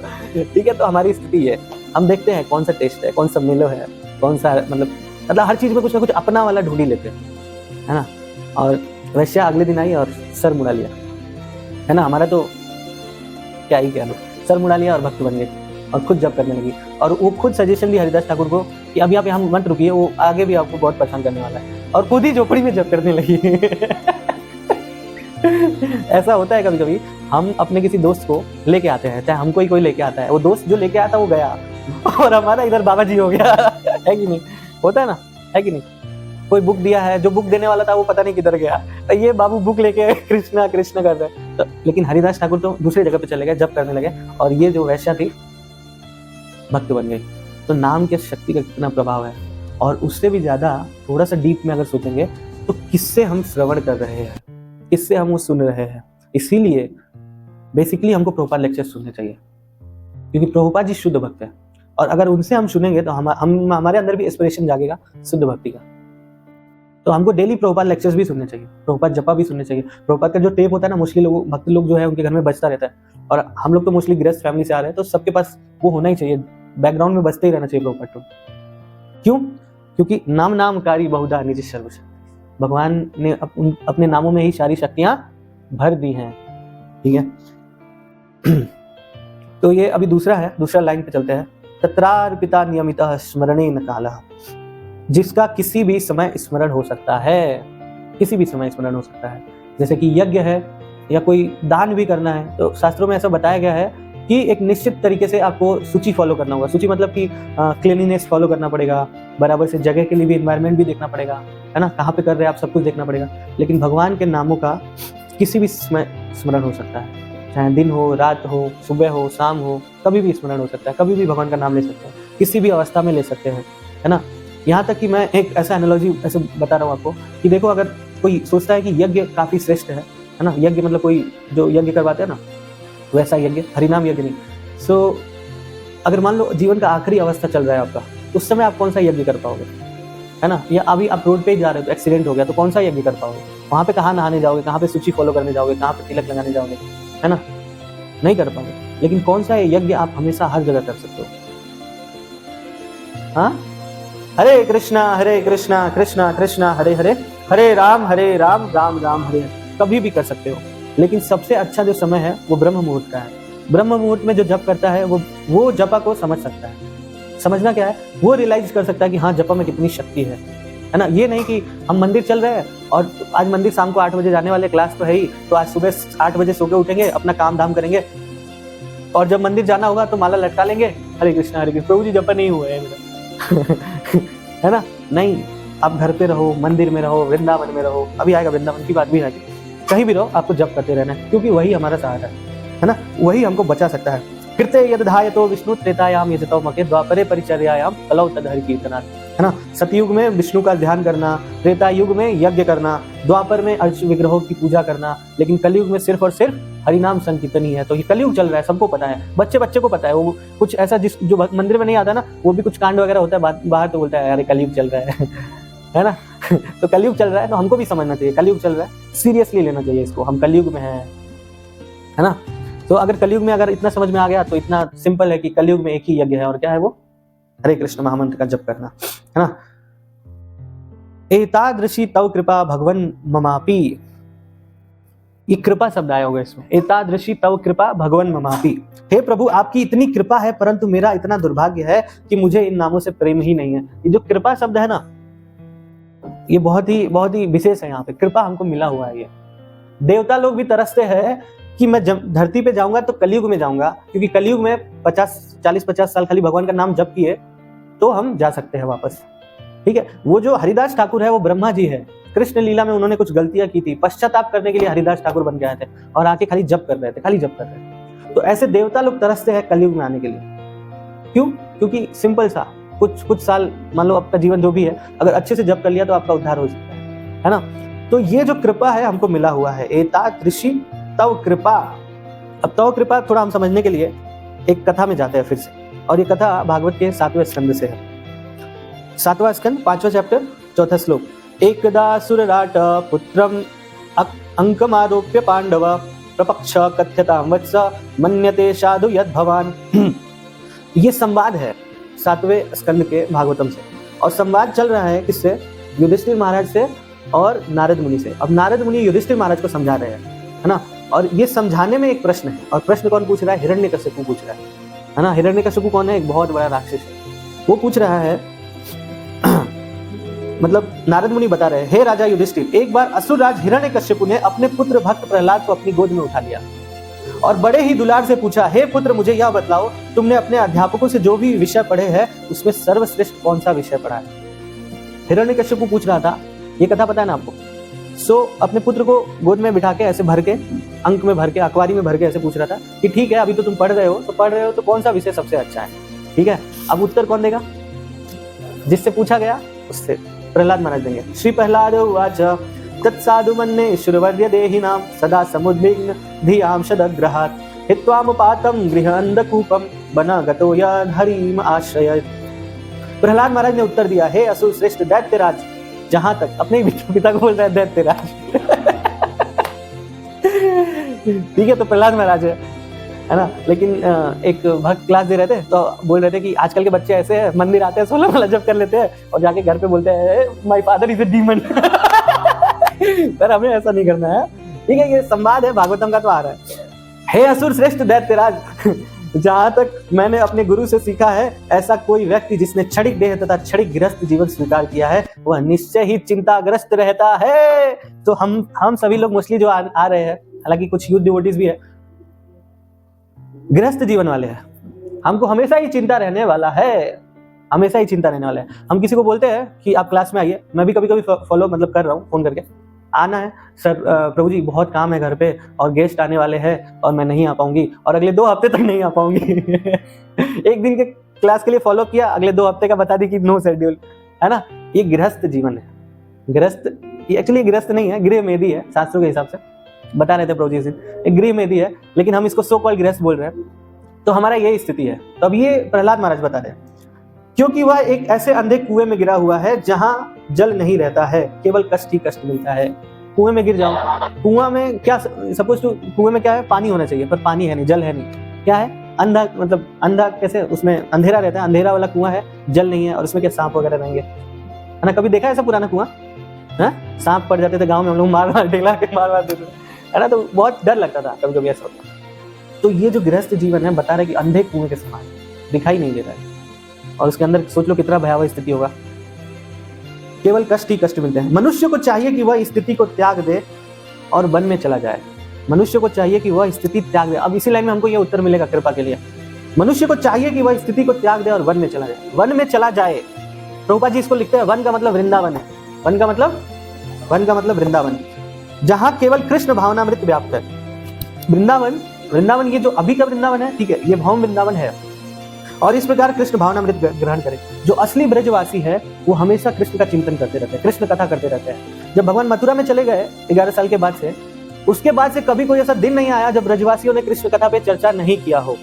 ठीक है, तो हमारी स्थिति है, हम देखते हैं कौन सा टेस्ट है, कौन सा मेलो है, कौन सा मतलब हर चीज में कुछ ना कुछ अपना वाला ढूंढ ही लेते हैं, है ना। और वैश्या अगले दिन आई और सर मुड़ा लिया, है ना। हमारा तो क्या ही कहना, सर मुड़ा लिया और भक्त बन गए और खुद जप करने लगी। और वो खुद सजेशन दी हरिदास ठाकुर को कि अभी आप यहाँ मत रुकिए, वो आगे भी आपको बहुत परेशान करने वाला है, और खुद ही झोपड़ी में जप करने लगी। ऐसा होता है कभी कभी, हम अपने किसी दोस्त को लेके आते हैं, चाहे हमको ही कोई लेके आता है, वो दोस्त जो लेके आता वो गया और हमारा इधर बाबा जी हो गया। है कि नहीं? होता है ना, है कि नहीं? कोई बुक दिया है, जो बुक देने वाला था वो पता नहीं किधर गया, तो ये बाबू बुक लेके कृष्णा कृष्णा कर रहे हैं। तो लेकिन हरिदास ठाकुर तो दूसरी जगह पे चले गए, जप करने लगे, और ये जो वैश्या थी भक्त बन गई। तो नाम के शक्ति का कितना प्रभाव है। और उससे भी ज्यादा थोड़ा सा डीप में अगर सोचेंगे तो किससे हम श्रवण कर रहे हैं, किससे हम वो सुन रहे हैं। इसीलिए बेसिकली हमको प्रभुपाद लेक्चर सुनने चाहिए, क्योंकि प्रभुपाद जी शुद्ध भक्त है, और अगर उनसे हम सुनेंगे तो हम हमारे अंदर भी एस्पिरेशन जागेगा शुद्ध भक्ति का। तो हमको डेली प्रभुपाद लेक्चर्स भी सुनने चाहिए, प्रभुपाद जपा भी सुनने चाहिए। प्रभुपाद का जो टेप होता है ना, मोस्टली लोग भक्त लोग जो है उनके घर में बजता रहता है, और हम लोग तो मोस्टली गृहस्थ फैमिली से आ रहे हैं, तो सबके पास वो होना ही चाहिए, बैकग्राउंड में बजते ही रहना चाहिए प्रभुपाद तो। क्यों? क्योंकि नामकारी बहुधा निज सर्वशक्ति, भगवान ने अपने नामों में ही सारी शक्तियां भर दी हैं। ठीक है। तो ये अभी दूसरा लाइन पे चलते हैं। तत्रार्पिता नियमितः स्मरणेन कालः, जिसका किसी भी समय स्मरण हो सकता है, किसी भी समय स्मरण हो सकता है। जैसे कि यज्ञ है या कोई दान भी करना है, तो शास्त्रों में ऐसा बताया गया है कि एक निश्चित तरीके से आपको सूची फॉलो करना होगा। सूची मतलब कि क्लीनिनेस फॉलो करना पड़ेगा, बराबर से जगह के लिए भी एनवायरनमेंट भी देखना पड़ेगा, है ना, कहाँ पे कर रहे हैं आप, सब कुछ देखना पड़ेगा। लेकिन भगवान के नामों का किसी भी समय स्मरण हो सकता है, चाहे दिन हो, रात हो, सुबह हो, शाम हो, कभी भी स्मरण हो सकता है, कभी भी भगवान का नाम ले सकते हैं, किसी भी अवस्था में ले सकते हैं, है ना। यहाँ तक कि मैं एक ऐसा एनालॉजी ऐसे बता रहा हूँ आपको कि देखो, अगर कोई सोचता है कि यज्ञ काफी श्रेष्ठ है ना, यज्ञ मतलब कोई जो यज्ञ करवाते हैं ना, वैसा यज्ञ, हरिनाम यज्ञ नहीं। सो अगर मान लो जीवन का आखिरी अवस्था चल रहा है आपका, उस समय आप कौन सा यज्ञ कर पाओगे, है ना। या अभी आप रोड पे ही जा रहे हो तो एक्सीडेंट हो गया, तो कौन सा यज्ञ कर पाओगे? वहाँ पे कहाँ नहाने जाओगे, कहाँ पे सूची फॉलो करने जाओगे, कहाँ पे तिलक लगाने जाओगे, है ना, नहीं कर पाओगे। लेकिन कौन सा यज्ञ आप हमेशा हर जगह कर सकते हो? हाँ, हरे कृष्णा कृष्णा कृष्णा हरे हरे, हरे राम राम राम हरे हरे, कभी भी कर सकते हो। लेकिन सबसे अच्छा जो समय है वो ब्रह्म मुहूर्त का है। ब्रह्म मुहूर्त में जो जप करता है वो जपा को समझ सकता है। समझना क्या है, वो रियलाइज कर सकता है कि हाँ, जपा में कितनी शक्ति है ना। ये नहीं कि हम मंदिर चल रहे हैं और आज मंदिर शाम को 8 बजे जाने वाले, क्लास तो है ही, तो आज सुबह 8 बजे सो के उठेंगे, अपना काम धाम करेंगे, और जब मंदिर जाना होगा तो माला लटका लेंगे, हरे कृष्णा प्रभु जी जपा नहीं हुआ है मेरा। है ना, नहीं, आप घर पे रहो, मंदिर में रहो, वृंदावन में रहो, अभी आएगा वृंदावन की बात भी आएगी, कहीं भी रहो, आपको जप करते रहना है, क्योंकि वही हमारा सहारा है ना, वही हमको बचा सकता है। कृते यदधायतो विष्णु त्रेतायाम यजतो मके द्वापरे परिचर्यायाम कलौ तदहरि कीर्तनात्, है ना। सतयुग में विष्णु का ध्यान करना, त्रेता युग में यज्ञ करना, द्वापर में अर्च विग्रहों की पूजा करना, लेकिन कलयुग में सिर्फ और सिर्फ हरिनाम संकीर्तन ही है। तो ये कलयुग चल रहा है, सबको पता है, बच्चे बच्चे को पता है। वो कुछ ऐसा जो मंदिर में नहीं आता ना, वो भी कुछ कांड वगैरह होता है बाहर तो बोलता है अरे कलयुग चल रहा है ना। तो कलयुग चल रहा है तो हमको भी समझना चाहिए कलयुग चल रहा है, सीरियसली लेना चाहिए इसको, हम कलयुग में है ना। तो अगर कलयुग में अगर इतना समझ में आ गया तो इतना सिंपल है कि कलयुग में एक ही यज्ञ है, और क्या है वो? हरे कृष्ण महामंत्र का जप करना, है ना। एतादृशी तव कृपा भगवन ममापि, ये कृपा शब्द आया होगा इसमें, एतादृशी तव कृपा भगवन ममापि। हे प्रभु आपकी इतनी कृपा है परंतु मेरा इतना दुर्भाग्य है कि मुझे इन नामों से प्रेम ही नहीं है। ये जो कृपा शब्द है ना, ये बहुत ही विशेष है। यहाँ पे कृपा हमको मिला हुआ है। ये देवता लोग भी तरसते हैं कि मैं धरती पे जाऊंगा तो कलयुग में जाऊंगा, क्योंकि कलयुग में 40-50 साल खाली भगवान का नाम जप किए तो हम जा सकते हैं वापस, ठीक है। वो जो हरिदास ठाकुर है वो ब्रह्मा जी है, कृष्ण लीला में उन्होंने कुछ गलतियां की थी, पश्चाताप करने के लिए हरिदास ठाकुर बन के आए थे और आके खाली जप कर रहे थे, खाली जप कर रहे थे। तो ऐसे देवता लोग तरसते हैं कलयुग में आने के लिए। क्यों? क्योंकि सिंपल सा, कुछ साल मान लो आपका जीवन जो भी है, अगर अच्छे से जप कर लिया तो आपका उद्धार हो सकता है ना। तो ये जो कृपा है हमको मिला हुआ है, एतादृशी तव कृपा। अब तव कृपा थोड़ा हम समझने के लिए एक कथा में जाते हैं फिर से, और ये कथा भागवत के 7वें स्कंद से है। 7वां स्कंद 5वां चैप्टर 4था श्लोक। एकदा सुरराट पुत्रम अंकमारोप्य पांडव प्रपक्ष कथ्यतां वत्स मन्यते साधु यद भवान। ये संवाद है 7वें स्कंद के भागवतम से, और संवाद चल रहा है किससे? युधिष्ठिर महाराज से और नारद मुनि से। अब नारद मुनि युधिष्ठिर महाराज को समझा रहे हैं, है ना। और ये समझाने में एक प्रश्न है, और प्रश्न कौन पूछ रहा है? हिरण्यकश्यपु पूछ रहा है ना। हिरण्यकश्यपु कौन है? एक बहुत बड़ा राक्षस है। वो पूछ रहा है मतलब नारद मुनि बता रहे हैं, हे राजा युधिष्ठिर, एक बार असुरराज हिरण्यकश्यपु ने अपने पुत्र भक्त प्रहलाद को अपनी गोद में उठा लिया और बड़े ही दुलार से पूछा, हे पुत्र मुझे यह बतलाओ, तुमने अपने अध्यापकों से जो भी विषय पढ़े हैं उसमें सर्वश्रेष्ठ कौन सा विषय पढ़ा है? हिरण्यकश्यपु पूछ रहा था, ये कथा पता है ना आपको। अपने पुत्र को गोद में बिठा के ऐसे भर के, अंक में भर के, अखबारी में भर के ऐसे पूछ रहा था कि ठीक है अभी तो तुम पढ़ रहे हो तो कौन सा विषय सबसे अच्छा है? ठीक है, अब उत्तर कौन देगा? जिससे पूछा गया उससे प्रहलाद महाराज देंगे। श्री प्रहलाद उवाच तत्साधु मन्ये श्रुवर्य देहिनां सदा समुद्विग्न धियां शतग्रहात् हित्वामुपातं गृह अंधकूपम बना गतो यद हरिम आश्रय। प्रहलाद महाराज ने उत्तर दिया, हे असुर श्रेष्ठ दैत्यराज, जहां तक अपने पिता को बोल रहा है दैत्यराज। ठीक है, तो प्रहलाद महाराज है ना। लेकिन एक भक्त क्लास दे रहे थे तो बोल रहे थे कि आजकल के बच्चे ऐसे हैं, मंदिर आते हैं 16 माला जप कर लेते हैं और जाके घर पे बोलते हैं my father is a demon. पर हमें ऐसा नहीं करना है, ठीक है। ये संवाद है भागवतम का, तो आ रहा है, हे असुर श्रेष्ठ दैत्यराज, जहां तक मैंने अपने गुरु से सीखा है, ऐसा कोई व्यक्ति जिसने क्षणिक देह तथा क्षणिक गृहस्थ जीवन स्वीकार किया है वह निश्चय ही चिंताग्रस्त रहता है। तो हम सभी लोग मोस्टली जो आ रहे हैं, हालांकि कुछ यूथ डिवोटीज भी है, गृहस्थ जीवन वाले हैं, हमको हमेशा ही चिंता रहने वाला है, हमेशा ही चिंता रहने वाला है। हम किसी को बोलते हैं कि आप क्लास में आइए, मैं भी कभी कभी फॉलो मतलब कर रहा हूँ, फोन करके आना है सर, प्रभु जी बहुत काम है घर पे और गेस्ट आने वाले हैं और मैं नहीं आ पाऊंगी, और अगले 2 हफ्ते तक नहीं आ पाऊंगी। एक दिन के क्लास के लिए फॉलो किया, अगले 2 हफ्ते का बता दी कि नो शेड्यूल, है ना। ये गृहस्थ जीवन है। गृहस्थ एक्चुअली गृहस्थ नहीं है, गृह मेदी है, शास्त्रों के हिसाब से बता रहे थे प्रभु जी, एक गृह मेदी है, लेकिन हम इसको सो कॉल्ड गृहस्थ बोल रहे हैं। तो हमारा यही स्थिति है। तो अब ये प्रहलाद महाराज बता रहे हैं, क्योंकि वह एक ऐसे अंधे कुएं में गिरा हुआ है जहां जल नहीं रहता है, केवल कष्ट ही कष्ट मिलता है। कुएं में गिर जाओ, कुआं में क्या सपोज टू, कुएं में क्या है? पानी होना चाहिए, पर पानी है नहीं, जल है नहीं। क्या है? अंधा, मतलब अंधा कैसे? उसमें अंधेरा रहता है, अंधेरा वाला कुआं है, जल नहीं है, और उसमें क्या सांप वगैरह रहेंगे, है ना। कभी देखा है ऐसा पुराना कुआं? सांप पड़ जाते थे गाँव में, हम लोग मार ढेला के मार देते थे, है ना। तो बहुत डर लगता था कभी कभी ऐसा होता। तो ये जो गृहस्थ जीवन है बता रहे कि अंधे कुएं के समान दिखाई नहीं देता है, और उसके अंदर सोच लो कितना भयावह स्थिति होगा, केवल कष्ट ही कष्ट मिलते हैं। मनुष्य को चाहिए कि वह स्थिति को त्याग दे और वन में चला जाए। मनुष्य को चाहिए कि वह स्थिति त्याग दे। अब इसी लाइन में हमको यह उत्तर मिलेगा कृपा के लिए। मनुष्य को चाहिए कि वह स्थिति को त्याग दे और वन में चला जाए। वन में चला जाए, प्रभुपाद जी इसको लिखते हैं, वन का मतलब वृंदावन है। वन का मतलब वृंदावन, जहां केवल कृष्ण भावनामृत व्याप्त है। वृंदावन वृंदावन ये जो अभी का वृंदावन है, ठीक है, ये भौम वृंदावन है। और इस प्रकार कृष्ण भावनामृत ग्रहण करें। जो असली ब्रजवासी है वो हमेशा कृष्ण का चिंतन करते रहते हैं, कृष्ण कथा करते रहते हैं। जब भगवान मथुरा में चले गए 11 साल के बाद से, उसके बाद से कभी कोई ऐसा दिन नहीं आया जब ब्रजवासियों ने कृष्ण कथा पे चर्चा नहीं किया हो।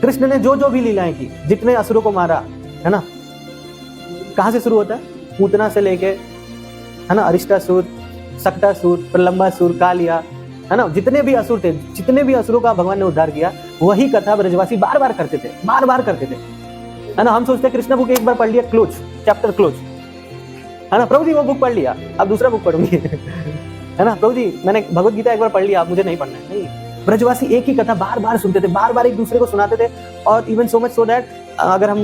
कृष्ण ने जो जो भी लीलाएं की, जितने असुरों को मारा, है ना, कहां से शुरू होता है? पूतना से लेके, है ना, अरिष्टासुर, सक्टासुर, प्रलंबासुर, कालिया, है ना, जितने भी असुर थे, जितने भी असुरों का भगवान ने उद्धार किया, वही कथा ब्रजवासी बार बार करते थे, बार बार करते थे, है ना। हम सोचते हैं कृष्ण बुक एक बार पढ़ लिया, क्लोज, चैप्टर क्लोज, है ना, प्रभु जी वो बुक पढ़ लिया, अब दूसरा बुक पढ़ूंगी है ना, प्रभु जी मैंने भगवत गीता एक बार पढ़ लिया, अब मुझे नहीं पढ़ना है। नहीं, ब्रजवासी एक ही कथा बार बार सुनते थे, बार बार एक दूसरे को सुनाते थे। और even so much so that अगर हम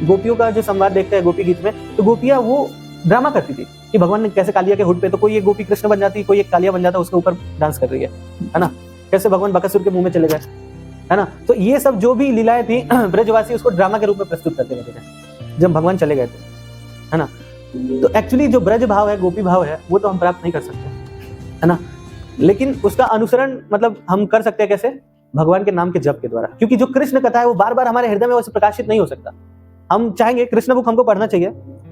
गोपियों का जो संवाद देखते हैं गोपी गीत में, तो गोपियां वो ड्रामा करती थी कि भगवान ने कैसे कालिया के हुड पे, तो कोई एक गोपी कृष्ण बन जाती, कोई एक कालिया बन जाता, उसके ऊपर डांस कर रही है ना, कैसे भगवान बकासुर के मुंह में चले गए, है ना। तो ये सब जो भी लीलाएं थी ब्रजवासी उसको ड्रामा के रूप में प्रस्तुत करते रहते थे जब भगवान चले गए थे, है ना। तो एक्चुअली जो ब्रज भाव है, गोपी भाव है, वो तो हम प्राप्त नहीं कर सकते, है ना, लेकिन उसका अनुसरण मतलब हम कर सकते हैं कैसे? भगवान के नाम के जप के द्वारा। क्योंकि जो कृष्ण कथा है वो बार बार हमारे हृदय में वैसे प्रकाशित नहीं हो सकता। हम चाहेंगे कृष्ण बुक हमको पढ़ना चाहिए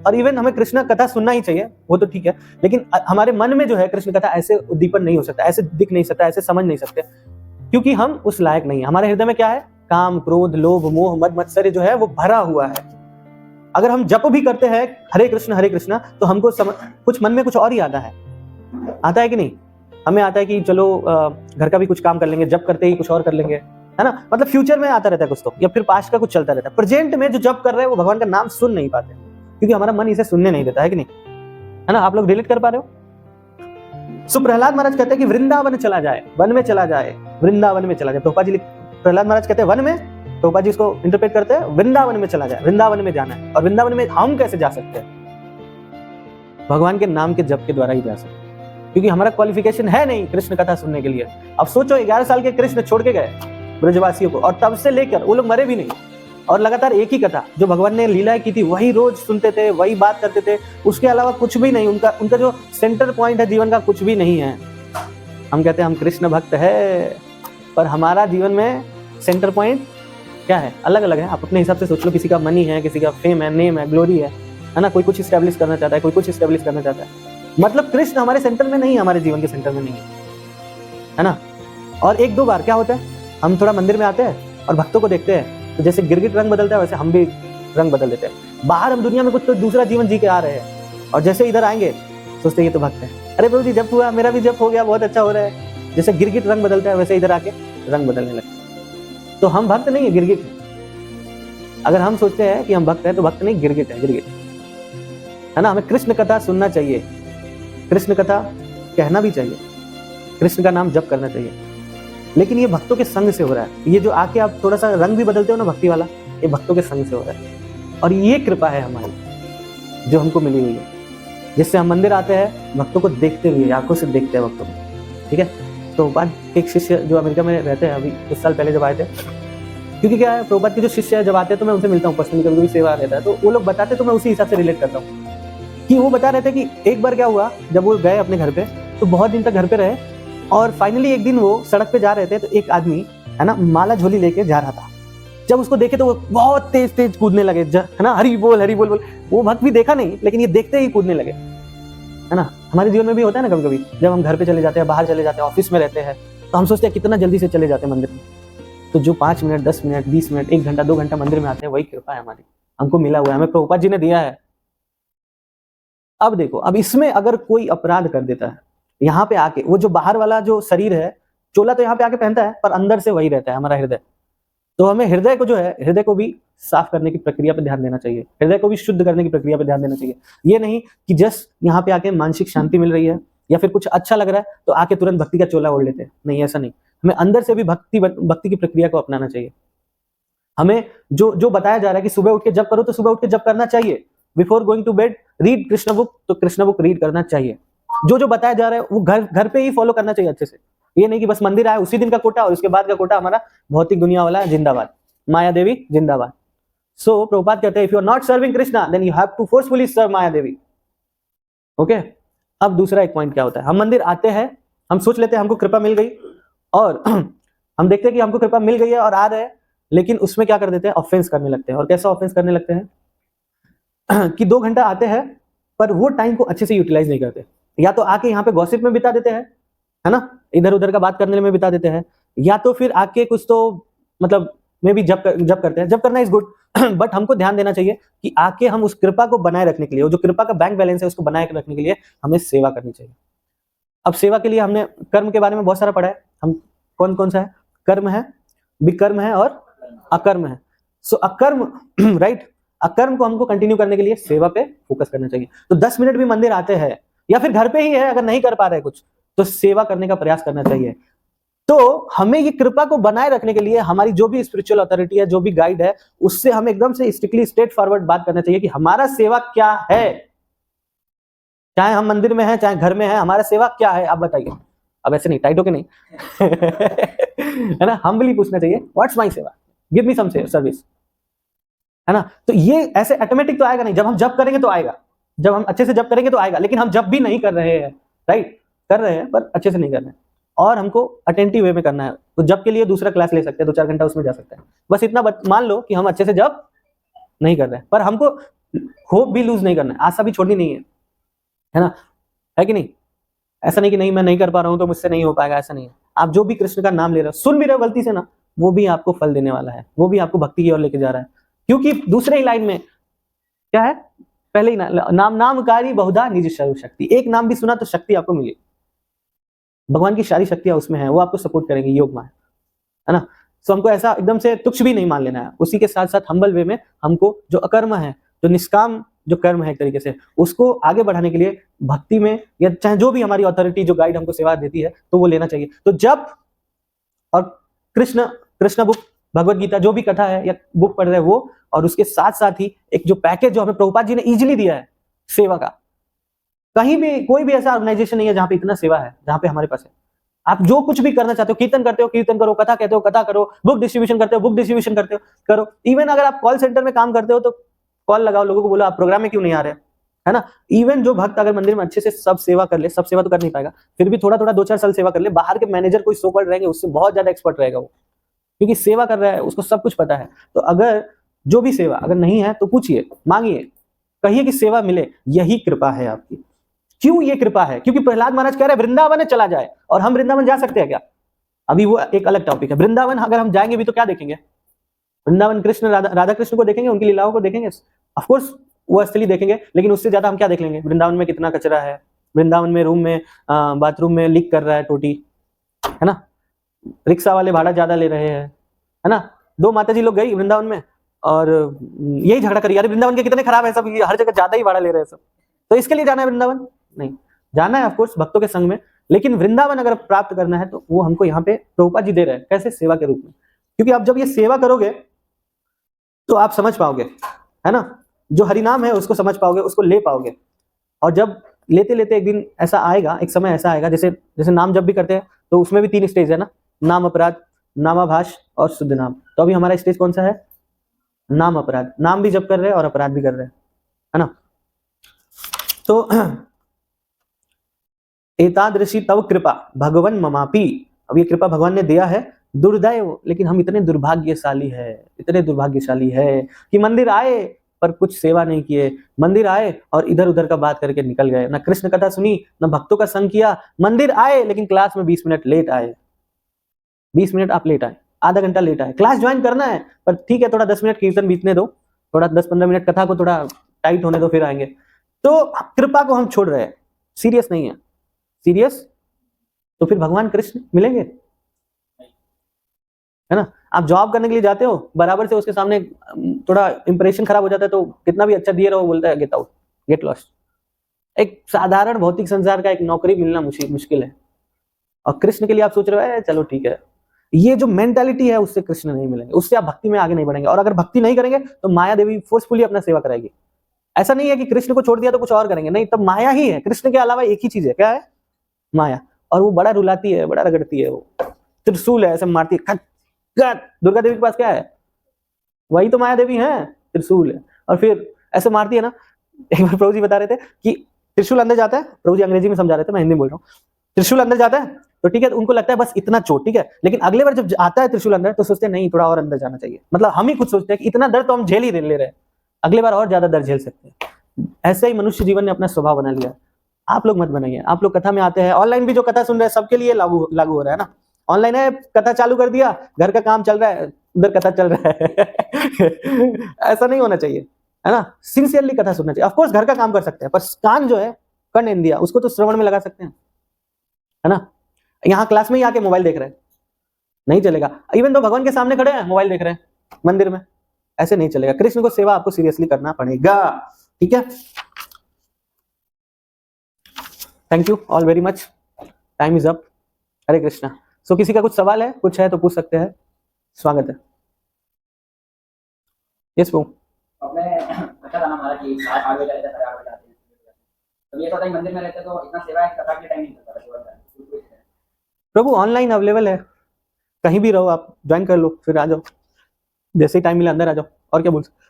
और इवन हमें कृष्ण कथा सुनना ही चाहिए, वो तो ठीक है, लेकिन हमारे मन में जो है कृष्ण कथा ऐसे उद्दीपन नहीं हो सकता, ऐसे दिख नहीं सकता, ऐसे समझ नहीं सकते, क्योंकि हम उस लायक नहीं है। हमारे हृदय में क्या है? काम, क्रोध, लोभ, मोह, मद, मत्सर्य जो है वो भरा हुआ है। अगर हम जप भी करते हैं हरे कृष्ण, तो हमको कुछ मन में कुछ और ही आता है कि नहीं? हमें आता है कि चलो घर का भी कुछ काम कर लेंगे, जप करते ही कुछ और कर लेंगे, है ना। मतलब फ्यूचर में आता रहता है कुछ तो, या फिर पास्ट का कुछ चलता रहता है। प्रेजेंट में जो जप कर रहे हैं वो भगवान का नाम सुन नहीं पाते, क्योंकि हमारा मन इसे सुनने नहीं देता है कि नहीं, है ना। आप लोग रिलेट कर पा रहे हो? सो प्रहलाद महाराज कहते हैं कि वृंदावन चला जाए, वन में चला जाए, वृंदावन में चला जाए। प्रभुपाद जी प्रहलाद महाराज कहते हैं वन में, प्रभुपाद जी इसको इंटरप्रेट करते हैं वृंदावन में चला जाए, वृंदावन में जाना है। और वृंदावन में हम कैसे जा सकते हैं? भगवान के नाम के जप के द्वारा ही जा सकते हैं, क्योंकि हमारा क्वालिफिकेशन है नहीं कृष्ण कथा सुनने के लिए। अब सोचो 11 साल के कृष्ण छोड़ के गए ब्रजवासियों को, और तब से लेकर वो लोग मरे भी नहीं, और लगातार एक ही कथा जो भगवान ने लीलाएं की थी वही रोज सुनते थे, वही बात करते थे, उसके अलावा कुछ भी नहीं। उनका जो सेंटर पॉइंट है जीवन का कुछ भी नहीं है। हम कहते हैं हम कृष्ण भक्त है, पर हमारा जीवन में सेंटर पॉइंट क्या है? अलग अलग है। आप अपने हिसाब से सोच लो, किसी का मनी है, किसी का फेम है, नेम है, ग्लोरी है ना, कोई कुछ स्टैब्लिश करना चाहता है, कोई कुछ स्टैब्लिश करना चाहता है। मतलब कृष्ण हमारे सेंटर में नहीं है, हमारे जीवन के सेंटर में नहीं है ना। और एक दो बार क्या होता है, हम थोड़ा मंदिर में आते हैं और भक्तों को देखते हैं, तो जैसे गिरगिट रंग बदलता है वैसे हम भी रंग बदल देते हैं। बाहर हम दुनिया में कुछ तो दूसरा जीवन जी के आ रहे हैं, और जैसे इधर आएंगे सोचते हैं ये तो भक्त है, अरे प्रभु जी जप हुआ, मेरा भी जप हो गया, बहुत अच्छा हो रहा है। जैसे गिरगिट रंग बदलता है वैसे इधर आके रंग बदलने लगते। तो हम भक्त नहीं है, गिरगिट है। अगर हम सोचते हैं कि हम भक्त है तो भक्त नहीं, गिरगिट है, गिरगिट, है ना। हमें कृष्ण कथा सुनना चाहिए, कृष्ण कथा कहना भी चाहिए, कृष्ण का नाम जप करना चाहिए, लेकिन ये भक्तों के संग से हो रहा है। ये जो आके आप थोड़ा सा रंग भी बदलते हो ना भक्ति वाला, ये भक्तों के संग से हो रहा है। और ये कृपा है हमारी जो हमको मिली हुई है, जिससे हम मंदिर आते हैं भक्तों को देखते हुए, आंखों से देखते हैं भक्तों को, ठीक है। तो प्रभुपाद एक शिष्य जो अमेरिका में रहते हैं, अभी कुछ साल पहले जब आए थे, क्योंकि क्या है प्रभुपाद के जो शिष्य है जब आते हैं तो मैं उनसे मिलता हूँ पर्सनली, कभी सेवा रहता है तो वो लोग बताते, तो मैं उसी हिसाब से रिलेट करता हूँ। कि वो बता रहे थे कि एक बार क्या हुआ, जब वो गए अपने घर पे तो बहुत दिन तक घर पे रहे, और फाइनली एक दिन वो सड़क पे जा रहे थे तो एक आदमी, है ना, माला झोली लेके जा रहा था। जब उसको देखे तो वो बहुत तेज तेज कूदने लगे, है ना, हरी बोल हरी बोल बोल। वो भक्त भी देखा नहीं, लेकिन ये देखते ही कूदने लगे, है ना। हमारे जीवन में भी होता है ना, कभी कभी जब हम घर पे चले जाते हैं, बाहर चले जाते हैं, ऑफिस में रहते हैं, तो हम सोचते हैं कितना जल्दी से चले जाते हैं मंदिर में। तो जो 5 मिनट 10 मिनट 20 मिनट 1 घंटा 2 घंटा मंदिर में आते हैं, वही कृपा है हमारी, हमको मिला हुआ है, हमें प्रभुपाद जी ने दिया है। अब देखो, अब इसमें अगर कोई अपराध कर देता है यहाँ पे आके, वो जो बाहर वाला जो शरीर है, चोला तो यहाँ पे आके पहनता है, पर अंदर से वही रहता है हमारा हृदय। तो हमें हृदय को जो है, हृदय को भी साफ करने की प्रक्रिया पे ध्यान देना चाहिए, हृदय को भी शुद्ध करने की प्रक्रिया पे ध्यान देना चाहिए। ये नहीं कि जस्ट यहाँ पे आके मानसिक शांति मिल रही है या फिर कुछ अच्छा लग रहा है तो आके तुरंत भक्ति का चोला ओढ़ लेते हैं, नहीं, ऐसा नहीं। हमें अंदर से भी भक्ति की प्रक्रिया को अपनाना चाहिए। हमें जो बताया जा रहा है कि सुबह उठ के जप करो, तो सुबह उठ के जप करना चाहिए। Before going to bed read Krishna book, तो कृष्ण बुक रीड करना चाहिए। जो बताया जा रहा है वो घर पे ही फॉलो करना चाहिए अच्छे से। ये नहीं कि बस मंदिर आए उसी दिन का कोटा और उसके बाद का कोटा हमारा भौतिक दुनिया वाला है, जिंदाबाद, माया देवी जिंदाबाद। सो प्रभुपाद कहते हैं, if you are not serving Krishna then you have to forcefully serve Maya Devi. Okay, अब दूसरा एक पॉइंट क्या होता है, हम मंदिर आते हैं, हम सोच लेते हैं हमको कृपा मिल गई, और हम देखते हैं कि हमको कृपा मिल गई है और आ रहे हैं, लेकिन उसमें क्या कर देते हैं, ऑफेंस करने लगते हैं। और कैसा ऑफेंस करने लगते हैं कि 2 घंटा आते हैं पर वो टाइम को अच्छे से यूटिलाइज नहीं करते। या तो आके यहाँ पे गॉसिप में बिता देते हैं, है ना, इधर उधर का बात करने में बिता देते हैं, या तो फिर आके कुछ तो मतलब में भी जब करते हैं। जब करना इज गुड बट हमको ध्यान देना चाहिए कि आके हम उस कृपा को बनाए रखने के लिए, वो जो कृपा का बैंक बैलेंस है उसको बनाए रखने के लिए हमें सेवा करनी चाहिए। अब सेवा के लिए हमने कर्म के बारे में बहुत सारा पढ़ा है। हम कौन कौन सा है, कर्म है, विकर्म है और अकर्म है। सो अकर्म राइट, अकर्म को हमको कंटिन्यू करने के लिए सेवा पे फोकस करना चाहिए। तो 10 मिनट भी मंदिर आते हैं या फिर घर पे ही है, अगर नहीं कर पा रहे कुछ तो सेवा करने का प्रयास करना चाहिए। तो हमें ये कृपा को बनाए रखने के लिए हमारी जो भी स्पिरिचुअल अथॉरिटी है, जो भी गाइड है, उससे हमें एकदम से स्ट्रिक्टली स्ट्रेट फॉरवर्ड बात करना चाहिए कि हमारा सेवा क्या है। चाहे हम मंदिर में हैं चाहे घर में हैं, हमारा सेवा क्या है आप बताइए। अब ऐसे नहीं, टाइट होके नहीं है ना, हम्बली पूछना चाहिए, व्हाट्स माय सेवा, गिव मी सम सर्विस, है ना। तो ये ऐसे ऑटोमेटिक तो आएगा नहीं, जब हम जब करेंगे तो आएगा, जब हम अच्छे से जब करेंगे तो आएगा। लेकिन हम जब भी नहीं कर रहे हैं, राइट, कर रहे हैं पर अच्छे से नहीं कर रहे हैं, और हमको अटेंटिव वे में करना है। तो जब के लिए दूसरा क्लास ले सकते हैं, 2-4 घंटा उसमें जा सकते हैं। बस इतना मान लो कि हम अच्छे से जब नहीं कर रहे हैं, पर हमको होप भी लूज नहीं करना है, आशा भी छोड़नी नहीं है ना, है कि नहीं। ऐसा नहीं कि नहीं मैं नहीं कर पा रहा हूं तो मुझसे नहीं हो पाएगा, ऐसा नहीं है। आप जो भी कृष्ण का नाम ले रहे हो, सुन भी रहे हो गलती से ना, वो भी आपको फल देने वाला है, वो भी आपको भक्ति की ओर लेके जा रहा है। क्योंकि दूसरे ही लाइन में क्या है, पहले ही नाम नामकारी बहुधा निज शक्ति, एक नाम भी सुना तो शक्ति आपको मिली। भगवान की सारी शक्तियां उसमें है, वो आपको सपोर्ट करेंगे, योग माया, है ना। सो हमको ऐसा एकदम से तुच्छ भी नहीं मान लेना है। उसी के साथ साथ हम्बल वे में हमको जो अकर्म है, जो निष्काम जो कर्म है एक तरीके से, उसको आगे बढ़ाने के लिए भक्ति में या चाहे जो भी हमारी अथॉरिटी जो गाइड हमको सेवा देती है तो वो लेना चाहिए। तो जब और कृष्ण बुक, भगवत गीता जो भी कथा है या बुक पढ़ रहे हैं वो, और उसके साथ साथ ही एक जो पैकेज जो हमें प्रभुपाद जी ने इजीली दिया है सेवा का, कहीं भी कोई भी ऐसा ऑर्गेनाइजेशन नहीं है जहां पे इतना सेवा है जहां पे हमारे पास है। आप जो कुछ भी करना चाहते हो, कीर्तन करते हो कीर्तन करो, कथा कहते हो कथा करो, बुक डिस्ट्रीब्यूशन करते हो बुक डिस्ट्रीब्यूशन करते हो करो। इवन अगर आप कॉल सेंटर में काम करते हो तो कॉल लगाओ, लोगों को बोलो आप प्रोग्राम में क्यों नहीं आ रहे, है ना। इवन जो भक्त अगर मंदिर में अच्छे से सब सेवा कर ले, सब सेवा तो कर नहीं पाएगा, फिर भी थोड़ा थोड़ा 2-4 साल सेवा कर ले, बाहर के मैनेजर कोई सो कॉल्ड रहेंगे उससे बहुत ज्यादा एक्सपर्ट रहेगा वो, क्योंकि सेवा कर रहा है, उसको सब कुछ पता है। तो अगर जो भी सेवा अगर नहीं है तो पूछिए, मांगिए, कहिए कि सेवा मिले, यही कृपा है आपकी। क्यों ये कृपा है, क्योंकि प्रहलाद महाराज कह रहे हैं वृंदावन चला जाए, और हम वृंदावन जा सकते हैं क्या, अभी वो एक अलग टॉपिक है। वृंदावन अगर हम जाएंगे भी तो क्या देखेंगे, वृंदावन कृष्ण राधा कृष्ण को देखेंगे, उनकी लीलाओं को देखेंगे, ऑफ कोर्स वो असली देखेंगे, लेकिन उससे ज्यादा हम क्या देख लेंगे, वृंदावन में कितना कचरा है, वृंदावन में रूम में बाथरूम में लीक कर रहा है टोटी, है ना, रिक्शा वाले भाड़ा ज्यादा ले रहे हैं, है ना। 2 माताजी लोग गई वृंदावन में और यही झगड़ा करी, अरे वृंदावन के कितने खराब है सब, हर जगह ज्यादा ही भाड़ा ले रहे हैं सब, तो इसके लिए जाना है वृंदावन नहीं, जाना है ऑफकोर्स भक्तों के संग में, लेकिन वृंदावन अगर प्राप्त करना है तो वो हमको यहाँ पे प्रभुपाद जी दे रहे हैं, कैसे, सेवा के रूप में। क्योंकि आप जब ये सेवा करोगे तो आप समझ पाओगे, है ना, जो हरिनाम है उसको समझ पाओगे, उसको ले पाओगे। और जब लेते लेते एक दिन ऐसा आएगा, एक समय ऐसा आएगा, जैसे जैसे नाम जब भी करते हैं तो उसमें भी 3 स्टेज है ना, नाम अपराध, नामाभास और शुद्ध नाम। तो अभी हमारा स्टेज कौन सा है, नाम अपराध, नाम भी जब कर रहे हैं और अपराध भी कर रहे हैं, है ना। तो एतादृशी तव कृपा भगवन ममापी, अब ये कृपा भगवान ने दिया है, दुर्दैव लेकिन हम इतने दुर्भाग्यशाली है, इतने दुर्भाग्यशाली है कि मंदिर आए पर कुछ सेवा नहीं किए, मंदिर आए और इधर उधर का बात करके निकल गए, ना कृष्ण कथा सुनी, ना भक्तों का संग किया, मंदिर आए लेकिन क्लास में 20 मिनट लेट आए, 20 मिनट आप लेट आए, आधा घंटा लेट आए, क्लास ज्वाइन करना है पर ठीक है थोड़ा 10 मिनट कीर्तन बीतने दो, थोड़ा 10-15 मिनट कथा को थोड़ा टाइट होने दो फिर आएंगे। तो कृपा को हम छोड़ रहे हैं, सीरियस नहीं है, सीरियस तो फिर भगवान कृष्ण मिलेंगे, है ना। आप जॉब करने के लिए जाते हो, बराबर से उसके सामने थोड़ा इंप्रेशन खराब हो जाता है तो कितना भी अच्छा दिए रहो बोलता है गेट आउट, गेट लॉस्ट। एक साधारण भौतिक संसार का एक नौकरी मिलना मुश्किल है, और कृष्ण के लिए आप सोच रहे हो चलो ठीक है, ये जो मेंटालिटी है उससे कृष्ण नहीं मिलेंगे, उससे आप भक्ति में आगे नहीं बढ़ेंगे। और अगर भक्ति नहीं करेंगे तो माया देवी फोर्सफुली अपना सेवा कराएगी। ऐसा नहीं है कि कृष्ण को छोड़ दिया तो कुछ और करेंगे, नहीं, तब माया ही है, कृष्ण के अलावा एक ही चीज है, क्या है, माया। और वो बड़ा रुलाती है, बड़ा रगड़ती है, वो त्रिशूल है, ऐसे मारती है, दुर्गा देवी के पास क्या है, वही तो माया देवी है, त्रिशूल है, और फिर ऐसे मारती है ना। एक बार प्रभु जी बता रहे थे कि त्रिशूल अंदर जाता है, प्रभु जी अंग्रेजी में समझा रहे थे, मैं हिंदी में बोल रहा हूँ, त्रिशूल अंदर जाता है तो ठीक है, तो उनको लगता है बस इतना चोट, ठीक है, लेकिन अगले बार जब आता है त्रिशूल अंदर तो सोचते हैं नहीं थोड़ा और अंदर जाना चाहिए, मतलब हम ही खुद सोचते हैं कि इतना दर्द तो हम झेल ही ले रहे हैं, अगले बार और ज्यादा दर्द झेल सकते हैं। ऐसे ही मनुष्य जीवन ने अपना स्वभाव बना लिया। आप लोग मत बनाइए। आप लोग कथा में आते हैं, ऑनलाइन भी जो कथा सुन रहे हैं सबके लिए लागू लागू हो रहा है ना। ऑनलाइन है, कथा चालू कर दिया, घर का काम चल रहा है, उधर कथा चल रहा है ऐसा नहीं होना चाहिए, है ना। सिंसियरली कथा सुनना चाहिए। ऑफ कोर्स घर का काम कर सकते हैं, पर कान जो है कर्ण इंद्रिय उसको तो श्रवण में लगा सकते हैं, है ना। यहाँ क्लास में ही आके मोबाइल देख रहे हैं, नहीं चलेगा। इवन तो भगवान के सामने खड़े हैं मोबाइल देख रहे हैं मंदिर में, ऐसे नहीं चलेगा। कृष्ण को सेवा आपको सीरियसली करना पड़ेगा, ठीक है। Thank you all very much, time is up. Hare Krishna. So किसी का कुछ सवाल है, कुछ है तो पूछ सकते हैं, स्वागत है। यस बो। अपने अच्छा था ना हमारा कि 8 बजे रहता है, 8 बजे आते हैं, तो ये होता है मंदिर में रहते तो इतना सेवा है कथा के टाइम नहीं मिलता था। प्रभु ऑनलाइन अवेलेबल है, कहीं भी रहो आप ज्वाइन कर लो, फिर आ जाओ, जैसे ही टाइम मिला अंदर आ जाओ, और क्या बोल सकते।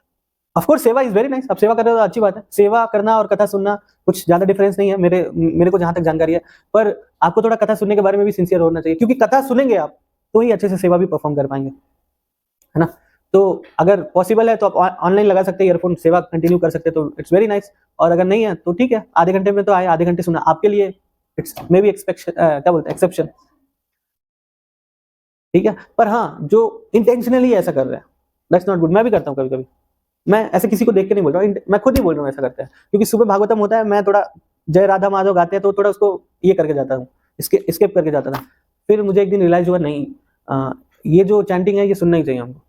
ऑफ कोर्स सेवा इज वेरी नाइस, आप सेवा कर रहे हो तो अच्छी बात है। सेवा करना और कथा सुनना कुछ ज्यादा डिफरेंस नहीं है, मेरे को जहां तक जानकारी है। पर आपको थोड़ा कथा सुनने के बारे में भी सिंसियर होना चाहिए, क्योंकि कथा सुनेंगे आप तो ही अच्छे से सेवा भी परफॉर्म कर पाएंगे, है ना। तो अगर पॉसिबल है तो आप ऑनलाइन लगा सकते हैं ईयरफोन, सेवा कंटिन्यू कर सकते हैं, तो इट्स वेरी नाइस। और अगर नहीं है तो ठीक है, आधे घंटे में तो आए, आधे घंटे सुना आपके लिए इट्स मे बी क्या बोलते हैं, एक्सेप्शन, ठीक है। पर हाँ, जो इंटेंशनली ऐसा कर रहे हैं दैट्स नॉट गुड। मैं भी करता हूँ कभी कभी, मैं ऐसे किसी को देख के नहीं बोल रहा हूँ, मैं खुद ही बोल रहा हूँ ऐसा करते हैं। क्योंकि सुबह भागवतम होता है, मैं थोड़ा जय राधा माधव गाते हैं तो थोड़ा उसको ये करके जाता हूँ, स्किप करके जाता था। फिर मुझे एक दिन रियलाइज हुआ नहीं, ये जो चैंटिंग है ये सुनना ही चाहिए हमको,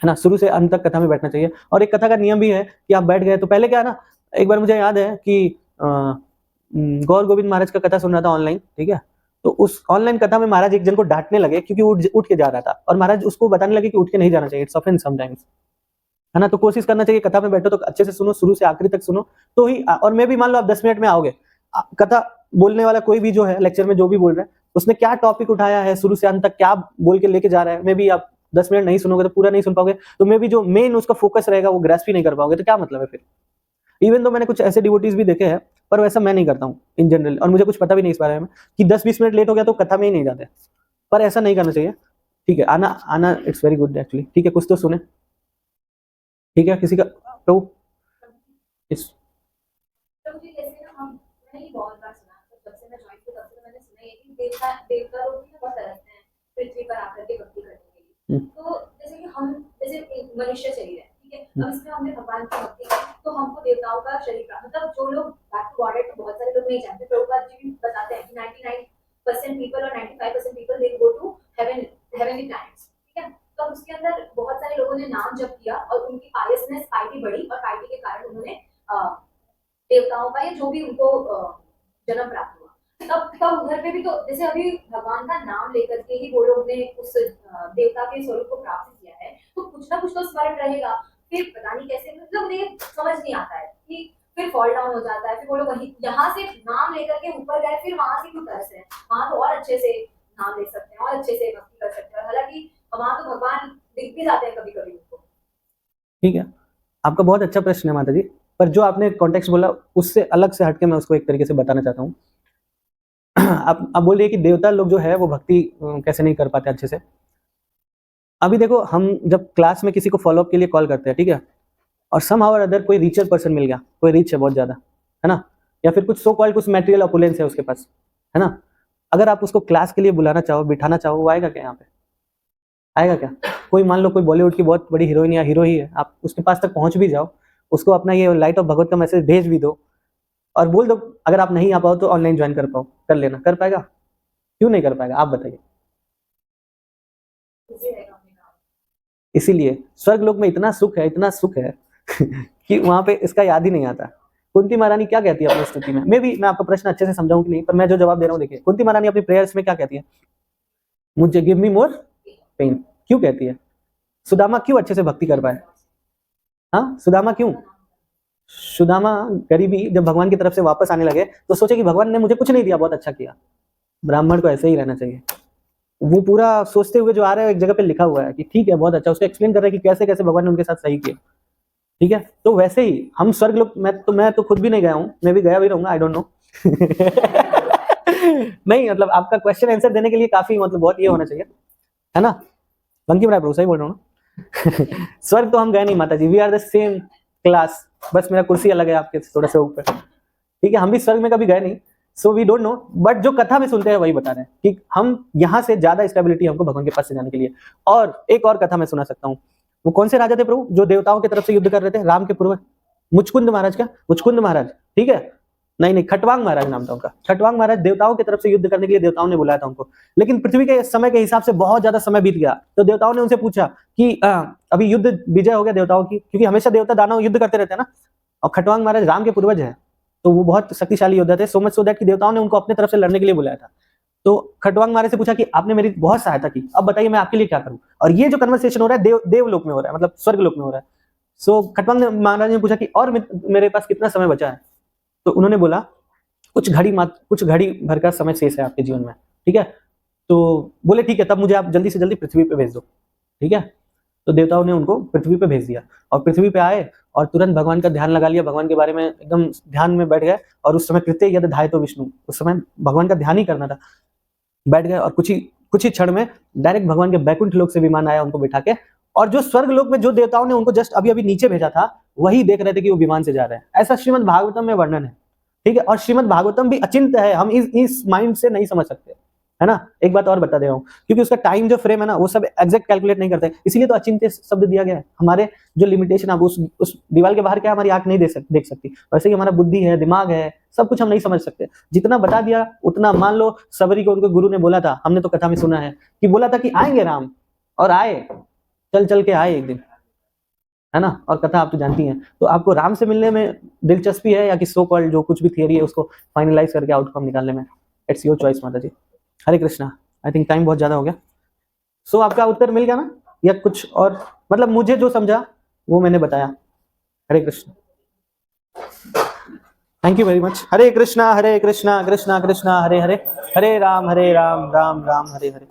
है ना। शुरू से अंत तक कथा में बैठना चाहिए। और एक कथा का नियम भी है कि आप बैठ गए तो पहले क्या है ना, एक बार मुझे याद है कि गौर गोविंद महाराज का कथा सुन रहा था ऑनलाइन, ठीक है। तो उस ऑनलाइन कथा में महाराज एक जन को डांटने लगे क्योंकि उठ के जा रहा था, और महाराज उसको बताने लगे कि उठ के नहीं जाना चाहिए, इट्स ऑफेंस समटाइम्स, है ना। तो कोशिश करना चाहिए कथा में बैठो तो अच्छे से सुनो, शुरू से आखिरी तक सुनो तो ही। और मैं भी मान लो आप 10 मिनट में आओगे, कथा बोलने वाला कोई भी जो है लेक्चर में जो भी बोल रहा है उसने क्या टॉपिक उठाया है, शुरू से अंत तक क्या बोल के लेके जा रहा है, मे भी आप 10 मिनट नहीं सुनोगे तो पूरा नहीं सुन पाओगे, तो मे भी जो मेन उसका फोकस रहेगा वो ग्रैस्प ही नहीं कर पाओगे, तो क्या मतलब है फिर। इवन तो मैंने कुछ ऐसे डिवोटीज भी देखे हैं, पर वैसा मैं नहीं करता हूँ इन जनरल, और मुझे कुछ पता भी नहीं इस बारे में कि 10-20 मिनट लेट हो गया तो कथा में ही नहीं जाते, पर ऐसा नहीं करना चाहिए, ठीक है। आना आना इट्स वेरी गुड एक्चुअली, ठीक है। कुछ तो सुने, ठीक है। किसी का तो इस तो मुझे जैसे ना हम मैंने बहुत बार सुना, तो जब से मैं जॉइन की तब से मैंने सुना है कि देवता लोग भी बहुत तरसते हैं पृथ्वी पर आकर के भक्ति करने के लिए। तो जैसे कि हम जैसे एक मनुष्य शरीर है, ठीक है, अब इसमें हमने भगवान की भक्ति की तो हमको देवताओं का शरीर प्राप्त, मतलब जो लोग बैक टू गॉड है तो बहुत सारे लोग नहीं जानते। प्रभुपाद जी भी बताते हैं कि 99% पीपल और 95% people they go to heavenly planets, ठीक है। तो उसके अंदर बहुत सारे लोगों ने नाम जप किया और उनकी पायसनेस पाइटी बढ़ी, और पाइटी के कारण उन्होंने देवताओं का या जो भी उनको जन्म प्राप्त हुआ। तब उधर पे भी तो जैसे अभी भगवान का नाम लेकर के ही वो लोग ने उस देवता के स्वरूप को प्राप्त किया है, तो कुछ ना कुछ तो स्मरण रहेगा। फिर पता नहीं कैसे, मतलब मुझे समझ नहीं आता है कि फिर फॉल डाउन हो जाता है, फिर वो लोग वहीं यहाँ से नाम लेकर के ऊपर गए, फिर वहां से क्यों तरस है, वहां तो और अच्छे से नाम ले सकते हैं और अच्छे से भक्ति कर सकते हैं। हालांकि वहां तो भगवान दिख भी जाते हैं कभी कभी उनको। ठीक है, आपका बहुत अच्छा प्रश्न है माता जी, पर जो आपने कॉन्टेक्स्ट बोला उससे अलग से हटके मैं उसको एक तरीके से बताना चाहता हूँ। आप बोल रही है कि देवता लोग जो है वो भक्ति कैसे नहीं कर पाते अच्छे से। अभी देखो, हम जब क्लास में किसी को फॉलोअप के लिए कॉल करते हैं, ठीक है, और समहाउ और अदर कोई रिचर पर्सन मिल गया, कोई रिच है बहुत ज्यादा, है ना, या फिर कुछ सो कॉल्ड कुछ मटेरियल ऑपुलेंस है उसके पास, है ना। अगर आप उसको क्लास के लिए बुलाना चाहो, बिठाना चाहो, वो आएगा क्या यहाँ पे? आएगा क्या? कोई मान लो कोई बॉलीवुड की बहुत बड़ी हीरोइन या हीरो ही है, आप उसके पास तक पहुंच भी जाओ, उसको अपना ये लाइट ऑफ भगवत का मैसेज भेज भी दो और बोल दो अगर आप नहीं आ पाओ तो ऑनलाइन ज्वाइन कर लेना, कर पाएगा? क्यों नहीं कर पाएगा, आप बताइए। इसीलिए स्वर्ग लोक में इतना सुख है कि वहां पे इसका याद ही नहीं आता। कुंती महारानी क्या कहती है अपनी स्तुति में? मैं आपका प्रश्न अच्छे से समझाऊं कि नहीं, पर मैं जो जवाब दे रहा हूँ देखिए। कुंती महारानी अपनी प्रेयर्स में क्या कहती है? मुझे गिव मी मोर पेन। क्यों कहती है? सुदामा क्यों अच्छे से भक्ति कर पाए? हाँ, सुदामा क्यों? सुदामा गरीबी जब भगवान की तरफ से वापस आने लगे तो सोचे कि भगवान ने मुझे कुछ नहीं दिया, बहुत अच्छा किया, ब्राह्मण को ऐसे ही रहना चाहिए। वो पूरा सोचते हुए जो आ रहा है, एक जगह पे लिखा हुआ है कि ठीक है बहुत अच्छा, उसको एक्सप्लेन कर रहा है कि कैसे कैसे भगवान ने उनके साथ सही किया, ठीक है। तो वैसे ही हम स्वर्ग लोग, मैं तो खुद भी नहीं गया हूँ, मैं भी गया भी रहूंगा, आई डोंट नो नहीं मतलब आपका क्वेश्चन आंसर देने के लिए काफी मतलब बहुत ये होना चाहिए, है ना? बंकिम राय प्रभु सही बोल रहा हूँ ना? स्वर्ग तो हम गए नहीं माता जी, we are the same class, बस मेरा कुर्सी अलग है आपके थोड़ा सा ऊपर, ठीक है? हम भी स्वर्ग में कभी गए नहीं, so we don't know, but जो कथा में सुनते हैं वही बता रहे हैं कि हम यहाँ से ज्यादा स्टेबिलिटी हमको भगवान के पास से जाने के लिए। और एक और कथा मैं सुना सकता हूँ, वो कौन से राजा थे प्रभु जो देवताओं की तरफ से युद्ध कर रहे थे राम के पूर्व? मुचकुंद महाराज का, मुचकुंद महाराज, ठीक है? नहीं, खटवांग महाराज नाम था उनका। खटवांग महाराज देवताओं की तरफ से युद्ध करने के लिए देवताओं ने बुलाया था उनको, लेकिन पृथ्वी के समय के हिसाब से बहुत ज्यादा समय बीत गया, तो देवताओं ने उनसे पूछा कि अभी युद्ध विजय हो गया देवताओं की, क्योंकि हमेशा देवता दानव युद्ध करते रहते हैं ना, और खटवांग महाराज राम के पूर्वज है, तो वो बहुत शक्तिशाली योद्धा थे, सो मच सो दैट कि देवताओं ने उनको अपने तरफ से लड़ने के लिए बुलाया था। तो खटवांग महाराज से पूछा कि आपने मेरी बहुत सहायता की, अब बताइए मैं आपके लिए क्या करूं? और ये जो कन्वर्सेशन हो रहा है देवलोक में हो रहा है, मतलब स्वर्ग लोक में हो रहा है। सो खटवांग महाराज ने पूछा कि और मेरे पास कितना समय बचा है? तो उन्होंने बोला कुछ घड़ी भर का समय शेष है आपके जीवन में, ठीक है? तो बोले ठीक है, तब मुझे आप जल्दी से जल्दी पृथ्वी पे भेज दो, ठीक है? तो देवताओं ने उनको पृथ्वी पे भेज दिया, और पृथ्वी पे आए और तुरंत भगवान का ध्यान लगा लिया, भगवान के बारे में एकदम ध्यान में बैठ गए, और उस समय कृत्य यद धायतो विष्णु, उस समय भगवान का ध्यान ही करना था, बैठ गए, और कुछ ही क्षण में डायरेक्ट भगवान के बैकुंठ लोक से विमान आया उनको बिठा के, और जो स्वर्ग लोक में जो देवताओं ने उनको जस्ट अभी अभी नीचे भेजा था, वही देख रहे थे कि वो विमान से जा रहे हैं। ऐसा श्रीमद् भागवतम में वर्णन है, ठीक है? और श्रीमद् भागवतम भी अचिंत्य है, हम इस माइंड से नहीं समझ सकते, है ना? एक बात और बता दे रहा हूँ, क्योंकि उसका टाइम जो फ्रेम है ना, वो सब एग्जैक्ट कैलकुलेट नहीं करते, इसीलिए तो अचिंत्य शब्द दिया गया है। हमारे जो लिमिटेशन है, उस दीवार के बाहर क्या हमारी आंख नहीं देख सकती, वैसे ही हमारा बुद्धि है, दिमाग है, सब कुछ हम नहीं समझ सकते। जितना बता दिया उतना, मान लो सबरी को उनके गुरु ने बोला था, हमने तो कथा में सुना है कि बोला था कि आएंगे राम, और आए, चल के आए एक दिन, है ना? और कथा आप तो जानती हैं। तो आपको राम से मिलने में दिलचस्पी है, या कि सो कॉल्ड जो कुछ भी थियरी है उसको फाइनलाइज करके आउटकम निकालने में? इट्स योर चॉइस माता जी। हरे कृष्णा। आई थिंक टाइम बहुत ज्यादा हो गया, सो आपका उत्तर मिल गया ना, या कुछ और? मतलब मुझे जो समझा वो मैंने बताया। Hare Krishna, thank you very much. Hare Krishna Krishna Krishna Hare Hare, Hare Ram Ram Ram Hare Hare.